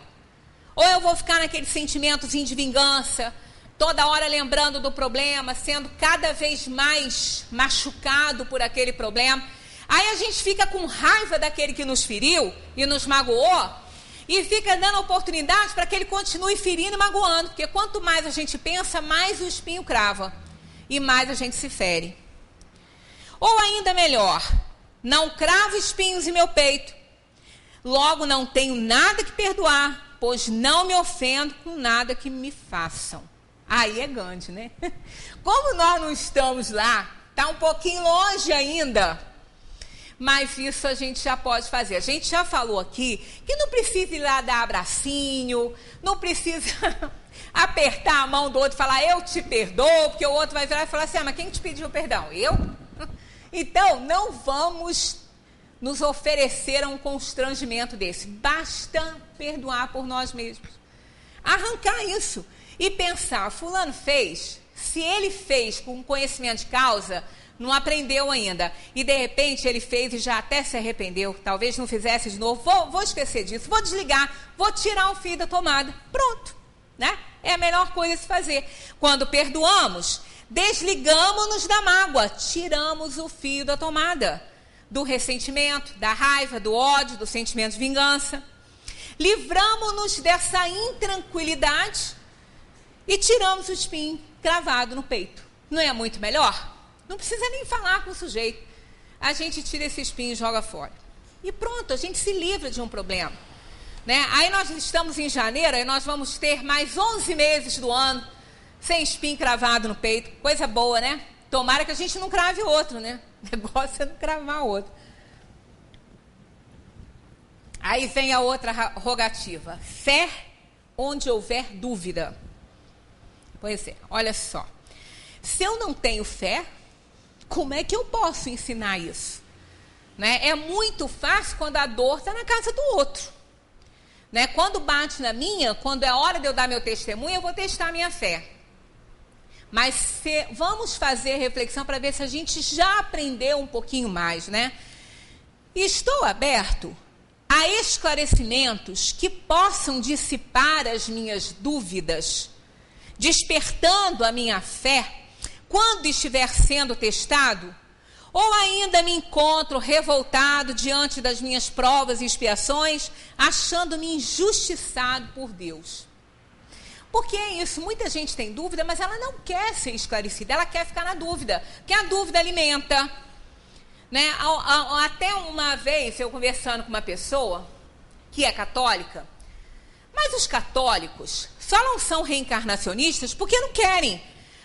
Ou eu vou ficar naquele sentimentozinho de vingança, toda hora lembrando do problema, sendo cada vez mais machucado por aquele problema. Aí a gente fica com raiva daquele que nos feriu e nos magoou, e fica dando oportunidade para que ele continue ferindo e magoando, porque quanto mais a gente pensa, mais o espinho crava, e mais a gente se fere. Ou ainda melhor, não cravo espinhos em meu peito, logo não tenho nada que perdoar, pois não me ofendo com nada que me façam. Aí é Gandhi, né? Como nós não estamos lá, está um pouquinho longe ainda, mas isso a gente já pode fazer. A gente já falou aqui que não precisa ir lá dar abracinho, não precisa apertar a mão do outro e falar, eu te perdoo, porque o outro vai virar e falar assim, mas quem te pediu perdão? Eu? Então, não vamos nos oferecer a um constrangimento desse. Basta perdoar por nós mesmos. Arrancar isso e pensar, fulano fez, se ele fez com conhecimento de causa, não aprendeu ainda, e de repente ele fez e já até se arrependeu, talvez não fizesse de novo, vou esquecer disso, vou desligar, vou tirar o fio da tomada, pronto, né? É a melhor coisa a se fazer. Quando perdoamos, desligamos-nos da mágoa, tiramos o fio da tomada, do ressentimento, da raiva, do ódio, do sentimento de vingança, livramos-nos dessa intranquilidade e tiramos o espinho cravado no peito. Não é muito melhor? Não precisa nem falar com o sujeito. A gente tira esse espinho e joga fora. E pronto, a gente se livra de um problema, né? Aí nós estamos em janeiro, aí nós vamos ter mais 11 meses do ano sem espinho cravado no peito. Coisa boa, né? Tomara que a gente não crave outro, né? O negócio é não cravar outro. Aí vem a outra rogativa. Fé onde houver dúvida. Pois é, olha só. Se eu não tenho fé, como é que eu posso ensinar isso? Né? É muito fácil quando a dor está na casa do outro. Né? Quando bate na minha, quando é hora de eu dar meu testemunho, eu vou testar a minha fé. Mas vamos fazer reflexão para ver se a gente já aprendeu um pouquinho mais, né? Estou aberto a esclarecimentos que possam dissipar as minhas dúvidas, despertando a minha fé quando estiver sendo testado, ou ainda me encontro revoltado diante das minhas provas e expiações, achando-me injustiçado por Deus. Porque é isso, muita gente tem dúvida, mas ela não quer ser esclarecida, ela quer ficar na dúvida, porque a dúvida alimenta. Né? Até uma vez, eu conversando com uma pessoa que é católica, mas os católicos só não são reencarnacionistas porque não querem.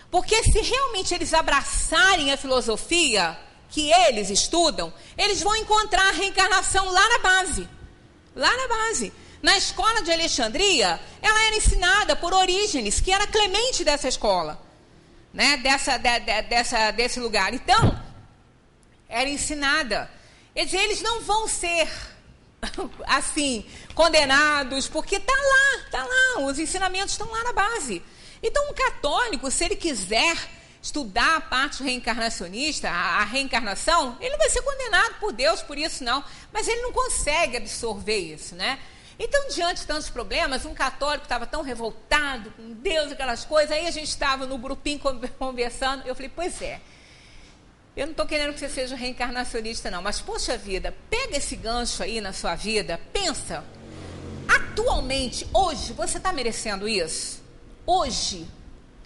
Porque se realmente eles abraçarem a filosofia que eles estudam, eles vão encontrar a reencarnação lá na base. Lá na base. Na escola de Alexandria, ela era ensinada por Orígenes, que era Clemente dessa escola, né? Desse lugar. Então, era ensinada. Eles não vão ser, assim, condenados, porque está lá, os ensinamentos estão lá na base. Então, um católico, se ele quiser estudar a parte reencarnacionista, a reencarnação, ele não vai ser condenado por Deus por isso, não. Mas ele não consegue absorver isso, né? Então, diante de tantos problemas, um católico estava tão revoltado com Deus, aquelas coisas, aí a gente estava no grupinho conversando, eu falei, pois é, eu não estou querendo que você seja reencarnacionista, não, mas, poxa vida, pega esse gancho aí na sua vida, pensa, atualmente, hoje, você está merecendo isso? Hoje,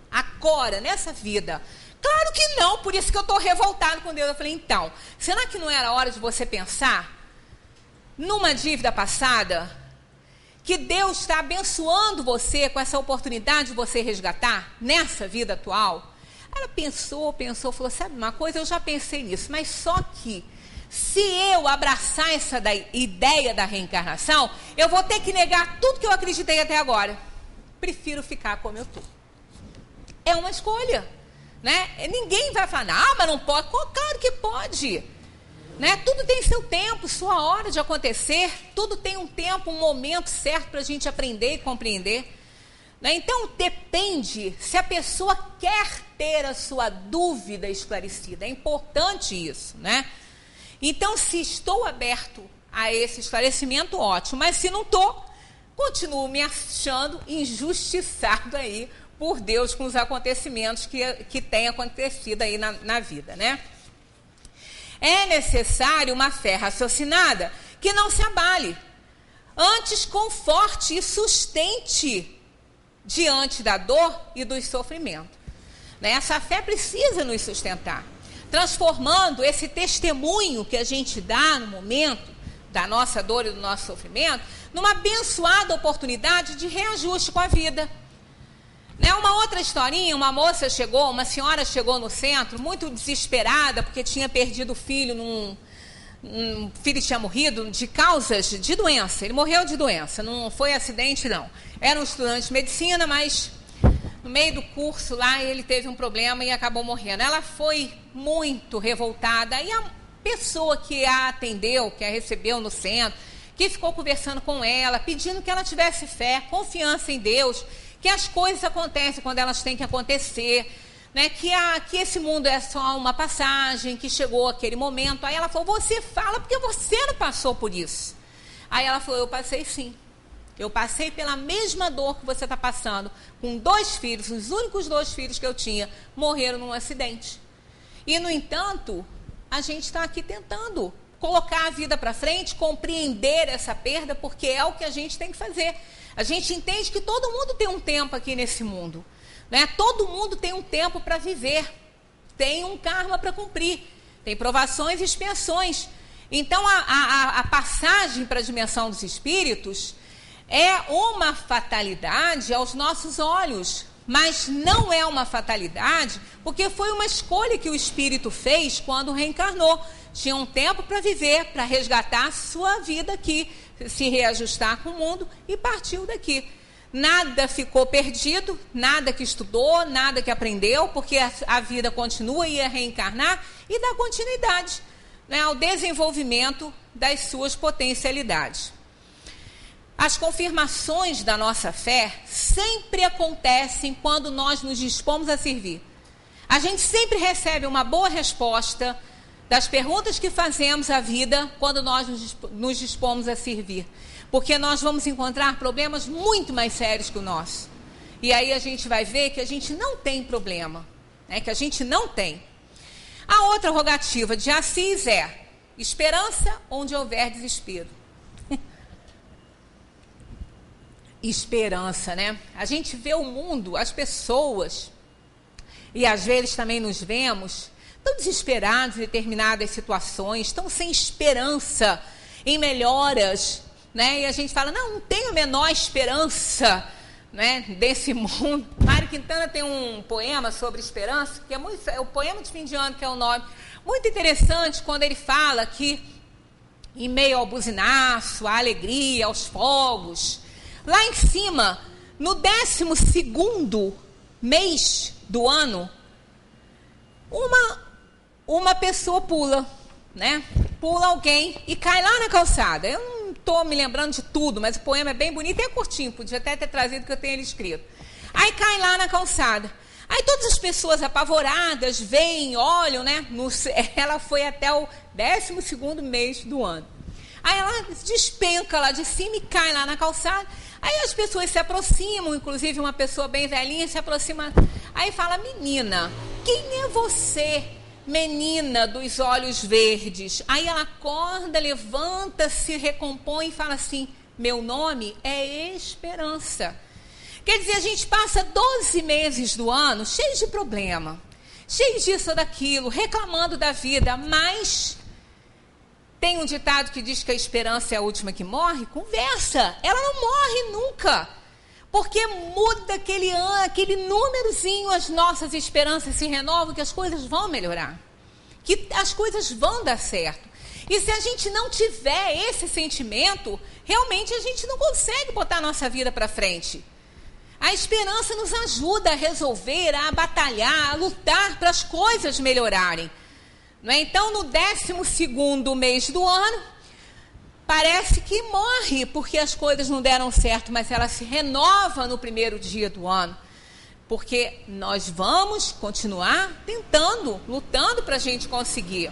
agora, nessa vida, Claro que não, por isso que eu estou revoltado com Deus. Eu falei, então, será que não era hora de você pensar numa dívida passada, que Deus está abençoando você com essa oportunidade de você resgatar nessa vida atual? Ela pensou, falou, sabe uma coisa, eu já pensei nisso, mas só que se eu abraçar essa ideia da reencarnação, eu vou ter que negar tudo que eu acreditei até agora. Prefiro ficar como eu estou. É uma escolha, né? Ninguém vai falar, não, mas não pode. Claro que pode, né? Tudo tem seu tempo, sua hora de acontecer. Tudo tem um tempo, um momento certo para a gente aprender e compreender, né? Então, depende se a pessoa quer ter a sua dúvida esclarecida. É importante isso, né? Então, se estou aberto a esse esclarecimento, ótimo. Mas se não estou, continuo me achando injustiçado aí por Deus com os acontecimentos que têm acontecido aí na vida, né? É necessário uma fé raciocinada que não se abale. Antes, conforte e sustente diante da dor e do sofrimento, né? Essa fé precisa nos sustentar, transformando esse testemunho que a gente dá no momento da nossa dor e do nosso sofrimento numa abençoada oportunidade de reajuste com a vida. Né? Uma outra historinha, uma senhora chegou no centro muito desesperada porque tinha perdido o filho, um filho tinha morrido de causas de doença. Ele morreu de doença, não foi acidente não. Era um estudante de medicina, mas no meio do curso lá ele teve um problema e acabou morrendo. Ela foi muito revoltada e a pessoa que a atendeu, que a recebeu no centro, que ficou conversando com ela, pedindo que ela tivesse fé, confiança em Deus, que as coisas acontecem quando elas têm que acontecer, né? Que esse mundo é só uma passagem, que chegou aquele momento. Aí ela falou, você fala porque você não passou por isso. Aí ela falou, eu passei sim. Eu passei pela mesma dor que você está passando, com 2 filhos, os únicos 2 filhos que eu tinha, morreram num acidente. E, no entanto, a gente está aqui tentando colocar a vida para frente, compreender essa perda, porque é o que a gente tem que fazer. A gente entende que todo mundo tem um tempo aqui nesse mundo, né? Todo mundo tem um tempo para viver, tem um karma para cumprir, tem provações e expiações. Então, a passagem para a dimensão dos espíritos é uma fatalidade aos nossos olhos, mas não é uma fatalidade porque foi uma escolha que o espírito fez quando reencarnou. Tinha um tempo para viver, para resgatar a sua vida aqui, se reajustar com o mundo e partiu daqui. Nada ficou perdido, nada que estudou, nada que aprendeu, porque a vida continua, ia reencarnar e dá continuidade, né, ao desenvolvimento das suas potencialidades. As confirmações da nossa fé sempre acontecem quando nós nos dispomos a servir. A gente sempre recebe uma boa resposta das perguntas que fazemos à vida quando nós nos dispomos a servir. Porque nós vamos encontrar problemas muito mais sérios que o nosso. E aí a gente vai ver que a gente não tem problema, né? Que a gente não tem. A outra rogativa de Assis é esperança onde houver desespero. Esperança, né? A gente vê o mundo, as pessoas, e às vezes também nos vemos tão desesperados em determinadas situações, tão sem esperança em melhoras, né? E a gente fala, não tenho a menor esperança, né, desse mundo. Mário Quintana tem um poema sobre esperança, que é o poema de fim de ano, que é o nome, muito interessante, quando ele fala que em meio ao buzinaço, à alegria, aos fogos, lá em cima, no 12º mês do ano, uma pessoa pula, né? Pula alguém e cai lá na calçada. Eu não estou me lembrando de tudo, mas o poema é bem bonito e é curtinho, podia até ter trazido que eu tenho ele escrito. Aí cai lá na calçada. Aí todas as pessoas apavoradas veem, olham, né? Ela foi até o 12º mês do ano. Aí ela despenca lá de cima e cai lá na calçada. Aí as pessoas se aproximam, inclusive uma pessoa bem velhinha se aproxima. Aí fala, menina, quem é você, menina dos olhos verdes? Aí ela acorda, levanta, se recompõe e fala assim, meu nome é Esperança. Quer dizer, a gente passa 12 meses do ano cheios de problema, cheios disso ou daquilo, reclamando da vida, mas tem um ditado que diz que a esperança é a última que morre. Conversa, ela não morre nunca, porque muda aquele númerozinho, as nossas esperanças se renovam, que as coisas vão melhorar, que as coisas vão dar certo. E se a gente não tiver esse sentimento, realmente a gente não consegue botar a nossa vida para frente. A esperança nos ajuda a resolver, a batalhar, a lutar para as coisas melhorarem. Não é? Então, no 12º mês do ano, parece que morre porque as coisas não deram certo, mas ela se renova no primeiro dia do ano. Porque nós vamos continuar tentando, lutando para a gente conseguir.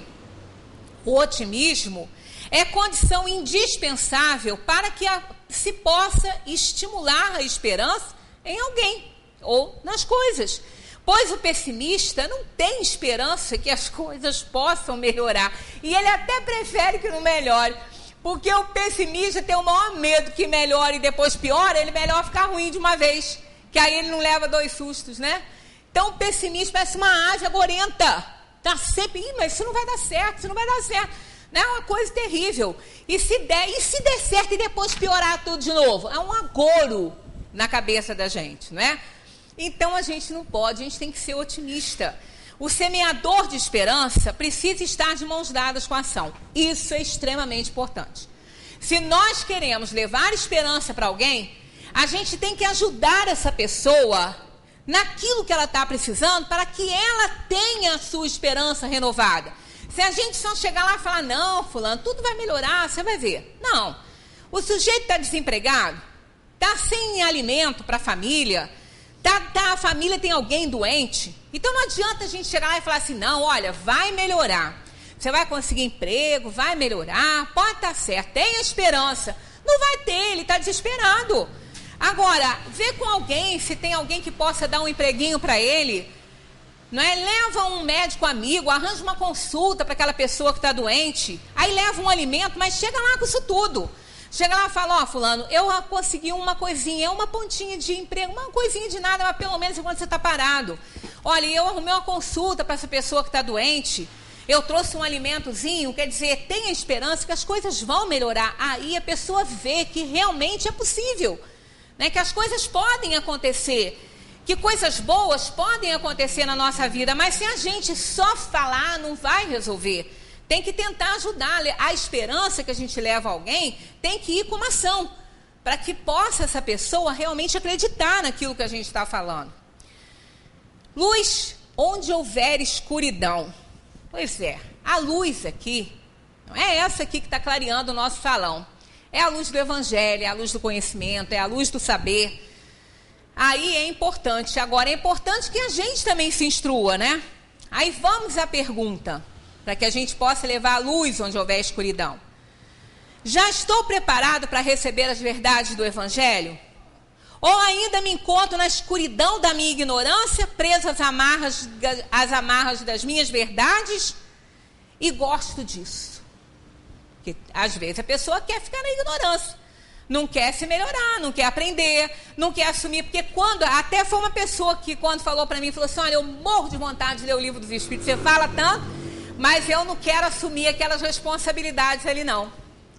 O otimismo é condição indispensável para que se possa estimular a esperança em alguém ou nas coisas. Pois o pessimista não tem esperança que as coisas possam melhorar. E ele até prefere que não melhore. Porque o pessimista tem o maior medo que melhore e depois piora, ele melhor ficar ruim de uma vez. Que aí ele não leva 2 sustos, né? Então o pessimista parece uma ave agorenta. Tá sempre, mas isso não vai dar certo, isso não vai dar certo. Né? É uma coisa terrível. E se der certo e depois piorar tudo de novo? É um agouro na cabeça da gente, né? Então a gente não pode, a gente tem que ser otimista. O semeador de esperança precisa estar de mãos dadas com a ação. Isso é extremamente importante. Se nós queremos levar esperança para alguém, a gente tem que ajudar essa pessoa naquilo que ela está precisando para que ela tenha a sua esperança renovada. Se a gente só chegar lá e falar, não, fulano, tudo vai melhorar, você vai ver. Não. O sujeito está desempregado, está sem alimento para a família, a família tem alguém doente. Então não adianta a gente chegar lá e falar assim, não, olha, vai melhorar. Você vai conseguir emprego, vai melhorar, pode estar certo, tem esperança. Não vai ter, ele está desesperado. Agora, vê com alguém, se tem alguém que possa dar um empreguinho para ele, não é? Leva um médico amigo, arranja uma consulta para aquela pessoa que está doente, aí leva um alimento, mas chega lá com isso tudo. Chega lá e fala, ó, fulano, eu consegui uma coisinha, uma pontinha de emprego, uma coisinha de nada, mas pelo menos enquanto você está parado. Olha, eu arrumei uma consulta para essa pessoa que está doente, eu trouxe um alimentozinho, quer dizer, tenha esperança que as coisas vão melhorar. Aí a pessoa vê que realmente é possível. Né, que as coisas podem acontecer, que coisas boas podem acontecer na nossa vida, mas se a gente só falar, não vai resolver. Tem que tentar ajudar. A esperança que a gente leva a alguém tem que ir com uma ação, para que possa essa pessoa realmente acreditar naquilo que a gente está falando. Luz onde houver escuridão. Pois é, a luz aqui, não é essa aqui que está clareando o nosso salão. É a luz do evangelho, é a luz do conhecimento, é a luz do saber. Aí é importante. Agora, é importante que a gente também se instrua, né? Aí vamos à pergunta, para que a gente possa levar a luz onde houver escuridão. Já estou preparado para receber as verdades do evangelho? Ou ainda me encontro na escuridão da minha ignorância, preso às amarras das minhas verdades e gosto disso? Porque, às vezes, a pessoa quer ficar na ignorância, não quer se melhorar, não quer aprender, não quer assumir. Porque até foi uma pessoa que, quando falou para mim, falou assim, olha, eu morro de vontade de ler o livro dos Espíritos, você fala tanto, mas eu não quero assumir aquelas responsabilidades ali, não.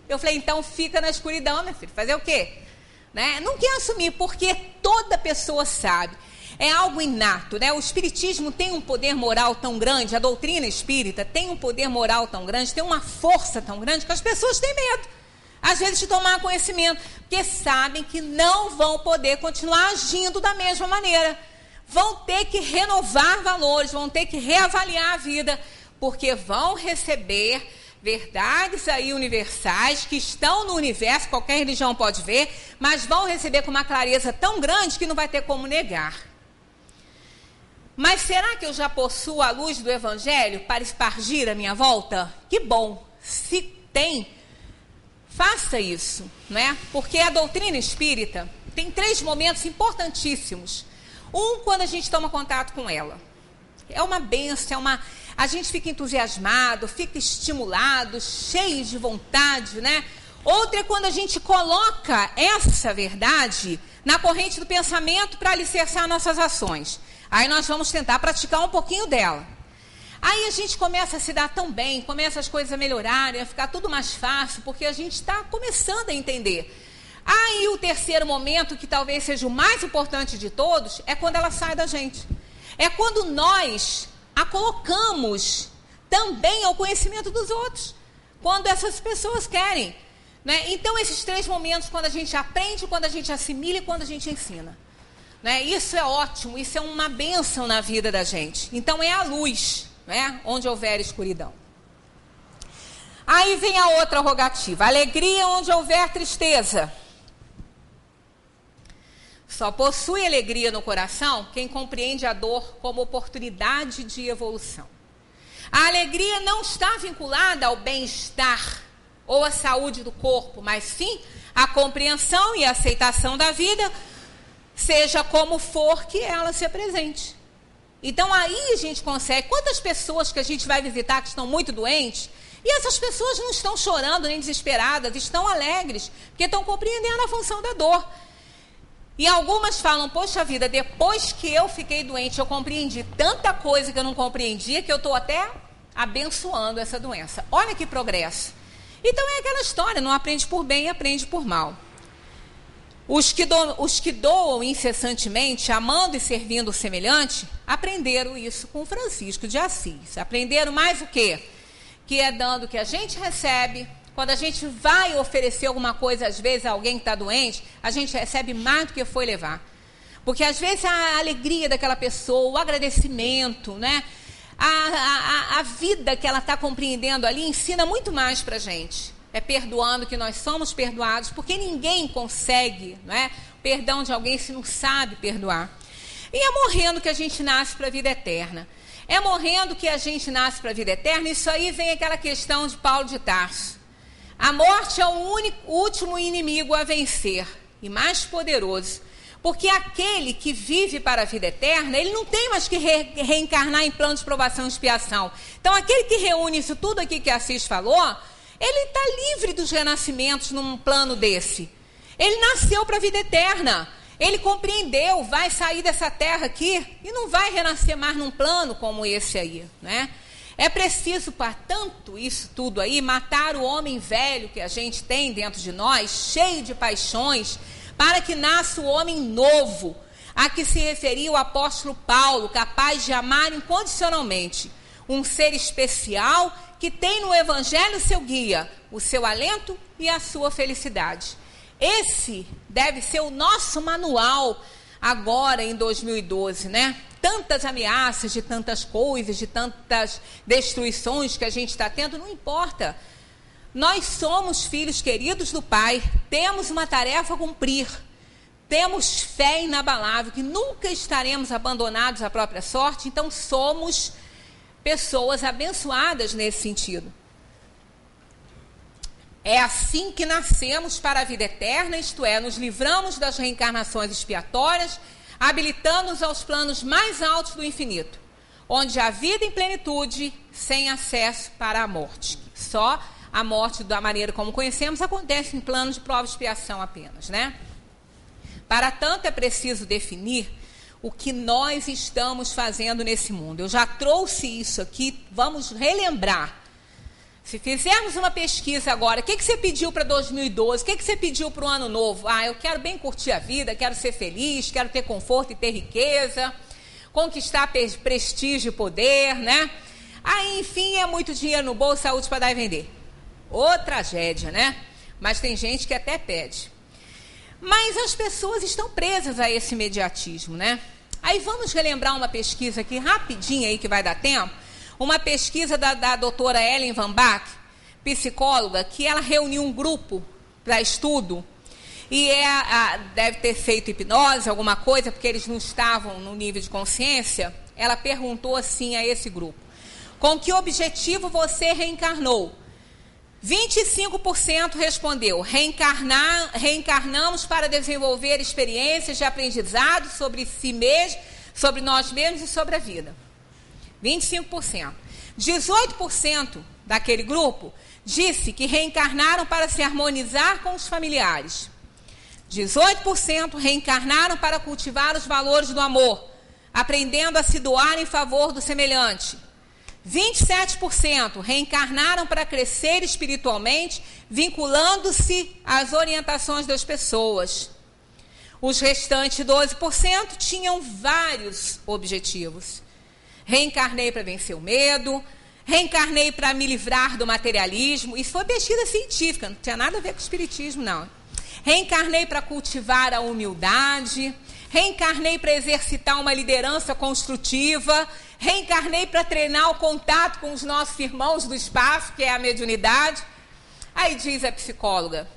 Eu falei, então fica na escuridão, meu filho, fazer o quê? Né? Não quer assumir, porque toda pessoa sabe. É algo inato, né? O espiritismo tem um poder moral tão grande, a doutrina espírita tem um poder moral tão grande, tem uma força tão grande que as pessoas têm medo, às vezes, de tomar conhecimento, porque sabem que não vão poder continuar agindo da mesma maneira. Vão ter que renovar valores, vão ter que reavaliar a vida, porque vão receber verdades aí universais que estão no universo, qualquer religião pode ver, mas vão receber com uma clareza tão grande que não vai ter como negar. Mas será que eu já possuo a luz do evangelho para espargir à minha volta? Que bom! Se tem, faça isso, né? Porque a doutrina espírita tem 3 momentos importantíssimos. Um, quando a gente toma contato com ela. É uma bênção, a gente fica entusiasmado, fica estimulado, cheio de vontade, né? Outra é quando a gente coloca essa verdade na corrente do pensamento para alicerçar nossas ações. Aí nós vamos tentar praticar um pouquinho dela. Aí a gente começa a se dar tão bem, começa as coisas a melhorarem, a ficar tudo mais fácil, porque a gente está começando a entender. Aí o terceiro momento, que talvez seja o mais importante de todos, é quando ela sai da gente. É quando nós a colocamos também ao conhecimento dos outros, quando essas pessoas querem, né? Então, esses três momentos, quando a gente aprende, quando a gente assimila e quando a gente ensina, né? Isso é ótimo, isso é uma bênção na vida da gente. Então, é a luz, né? Onde houver escuridão. Aí vem a outra rogativa: alegria onde houver tristeza. Só possui alegria no coração quem compreende a dor como oportunidade de evolução. A alegria não está vinculada ao bem-estar ou à saúde do corpo, mas sim à compreensão e aceitação da vida, seja como for que ela se apresente. Então aí a gente consegue. Quantas pessoas que a gente vai visitar que estão muito doentes, e essas pessoas não estão chorando nem desesperadas, estão alegres, porque estão compreendendo a função da dor. E algumas falam: poxa vida, depois que eu fiquei doente, eu compreendi tanta coisa que eu não compreendia, que eu estou até abençoando essa doença. Olha que progresso. Então é aquela história: não aprende por bem, aprende por mal. Os que doam incessantemente, amando e servindo o semelhante, aprenderam isso com Francisco de Assis. Aprenderam mais o quê? Que é dando o que a gente recebe. Quando a gente vai oferecer alguma coisa, às vezes, a alguém que está doente, a gente recebe mais do que foi levar. Porque, às vezes, a alegria daquela pessoa, o agradecimento, né? A vida que ela está compreendendo ali ensina muito mais para a gente. É perdoando que nós somos perdoados, porque ninguém consegue, né, perdão de alguém se não sabe perdoar. E é morrendo que a gente nasce para a vida eterna. É morrendo que a gente nasce para a vida eterna. Isso aí vem aquela questão de Paulo de Tarso. A morte é o último inimigo a vencer e mais poderoso, porque aquele que vive para a vida eterna, ele não tem mais que reencarnar em plano de provação e expiação. Então, aquele que reúne isso tudo aqui que a Assis falou, ele está livre dos renascimentos num plano desse. Ele nasceu para a vida eterna. Ele compreendeu, vai sair dessa terra aqui e não vai renascer mais num plano como esse aí, né? É preciso, portanto, isso tudo aí, matar o homem velho que a gente tem dentro de nós, cheio de paixões, para que nasça o homem novo, a que se referia o apóstolo Paulo, capaz de amar incondicionalmente, um ser especial que tem no Evangelho seu guia, o seu alento e a sua felicidade. Esse deve ser o nosso manual agora em 2012, né? Tantas ameaças de tantas coisas, de tantas destruições que a gente está tendo, não importa. Nós somos filhos queridos do Pai, temos uma tarefa a cumprir, temos fé inabalável, que nunca estaremos abandonados à própria sorte, então somos pessoas abençoadas nesse sentido. É assim que nascemos para a vida eterna, isto é, nos livramos das reencarnações expiatórias, habilitando-nos aos planos mais altos do infinito, onde a vida em plenitude, sem acesso para a morte. Só a morte, da maneira como conhecemos, acontece em plano de prova e expiação apenas, né? Para tanto, é preciso definir o que nós estamos fazendo nesse mundo. Eu já trouxe isso aqui, vamos relembrar. Se fizermos uma pesquisa agora, o que você pediu para 2012? O que você pediu para o ano novo? Ah, eu quero bem curtir a vida, quero ser feliz, quero ter conforto e ter riqueza, conquistar prestígio e poder, né? Aí, enfim, é muito dinheiro no bolso, saúde para dar e vender. Ô tragédia, né? Mas tem gente que até pede. Mas as pessoas estão presas a esse imediatismo, né? Aí vamos relembrar uma pesquisa aqui, rapidinho aí, que vai dar tempo. Uma pesquisa da doutora Ellen Van Bach, psicóloga, que ela reuniu um grupo para estudo, e deve ter feito hipnose, alguma coisa, porque eles não estavam no nível de consciência. Ela perguntou assim a esse grupo: com que objetivo você reencarnou? 25% respondeu: reencarnamos para desenvolver experiências de aprendizado sobre si mesmo, sobre nós mesmos e sobre a vida. 25%. 18% daquele grupo disse que reencarnaram para se harmonizar com os familiares. 18% reencarnaram para cultivar os valores do amor, aprendendo a se doar em favor do semelhante. 27% reencarnaram para crescer espiritualmente, vinculando-se às orientações das pessoas. Os restantes 12% tinham vários objetivos. Reencarnei para vencer o medo, reencarnei para me livrar do materialismo. Isso foi pesquisa científica, não tinha nada a ver com o espiritismo, não. Reencarnei para cultivar a humildade, reencarnei para exercitar uma liderança construtiva, reencarnei para treinar o contato com os nossos irmãos do espaço, que é a mediunidade. Aí diz a psicóloga,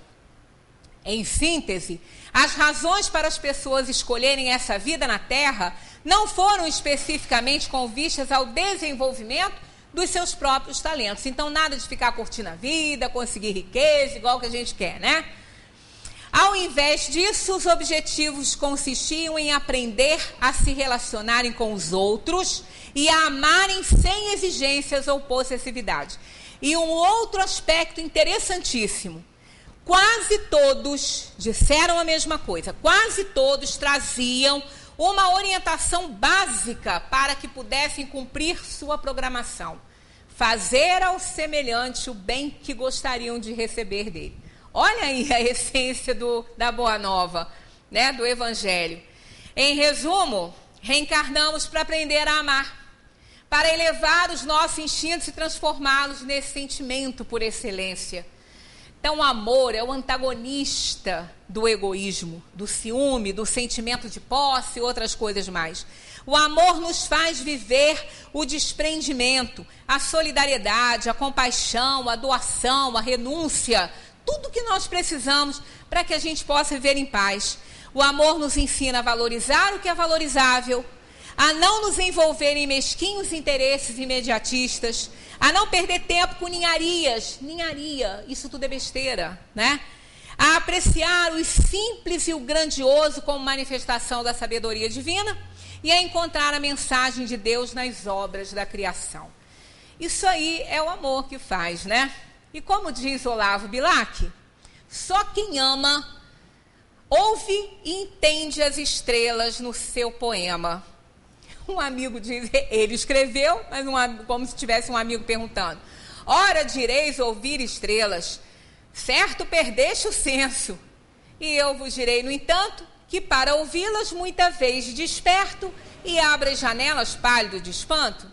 em síntese, as razões para as pessoas escolherem essa vida na Terra não foram especificamente com vistas ao desenvolvimento dos seus próprios talentos. Então, nada de ficar curtindo a vida, conseguir riqueza, igual que a gente quer, né? Ao invés disso, os objetivos consistiam em aprender a se relacionarem com os outros e a amarem sem exigências ou possessividade. E um outro aspecto interessantíssimo, quase todos disseram a mesma coisa, quase todos traziam uma orientação básica para que pudessem cumprir sua programação. Fazer ao semelhante o bem que gostariam de receber dele. Olha aí a essência da Boa Nova, né, do Evangelho. Em resumo, reencarnamos para aprender a amar, para elevar os nossos instintos e transformá-los nesse sentimento por excelência. Então, o amor é o antagonista do egoísmo, do ciúme, do sentimento de posse e outras coisas mais. O amor nos faz viver o desprendimento, a solidariedade, a compaixão, a doação, a renúncia, tudo que nós precisamos para que a gente possa viver em paz. O amor nos ensina a valorizar o que é valorizável, a não nos envolver em mesquinhos interesses imediatistas, a não perder tempo com ninharia, isso tudo é besteira, né? A apreciar o simples e o grandioso como manifestação da sabedoria divina e a encontrar a mensagem de Deus nas obras da criação. Isso aí é o amor que faz, né? E como diz Olavo Bilac, só quem ama ouve e entende as estrelas no seu poema. Um amigo diz, ele escreveu, mas como se tivesse um amigo perguntando. Ora, direis ouvir estrelas, certo perdeste o senso. E eu vos direi, no entanto, que para ouvi-las muita vez desperto e abro as janelas pálido de espanto.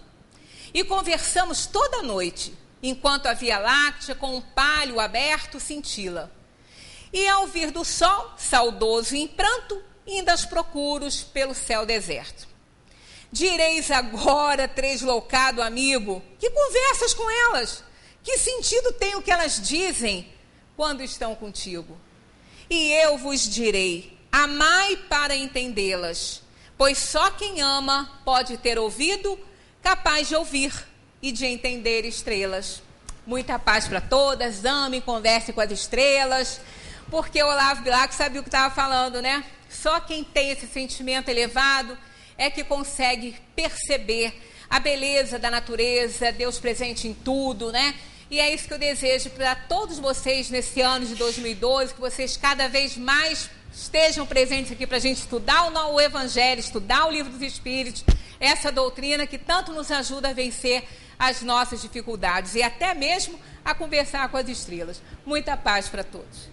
E conversamos toda noite, enquanto a Via Láctea com um pálio aberto cintila. E ao vir do sol, saudoso e em pranto, ainda as procuros pelo céu deserto. Direis agora, tresloucado amigo, que conversas com elas? Que sentido tem o que elas dizem quando estão contigo? E eu vos direi, amai para entendê-las, pois só quem ama pode ter ouvido capaz de ouvir e de entender estrelas. Muita paz para todas, amem, conversem com as estrelas, porque o Olavo Bilac sabia o que estava falando, né? Só quem tem esse sentimento elevado é que consegue perceber a beleza da natureza, Deus presente em tudo, né? E é isso que eu desejo para todos vocês nesse ano de 2012, que vocês cada vez mais estejam presentes aqui para a gente estudar o Evangelho, estudar o Livro dos Espíritos, essa doutrina que tanto nos ajuda a vencer as nossas dificuldades e até mesmo a conversar com as estrelas. Muita paz para todos.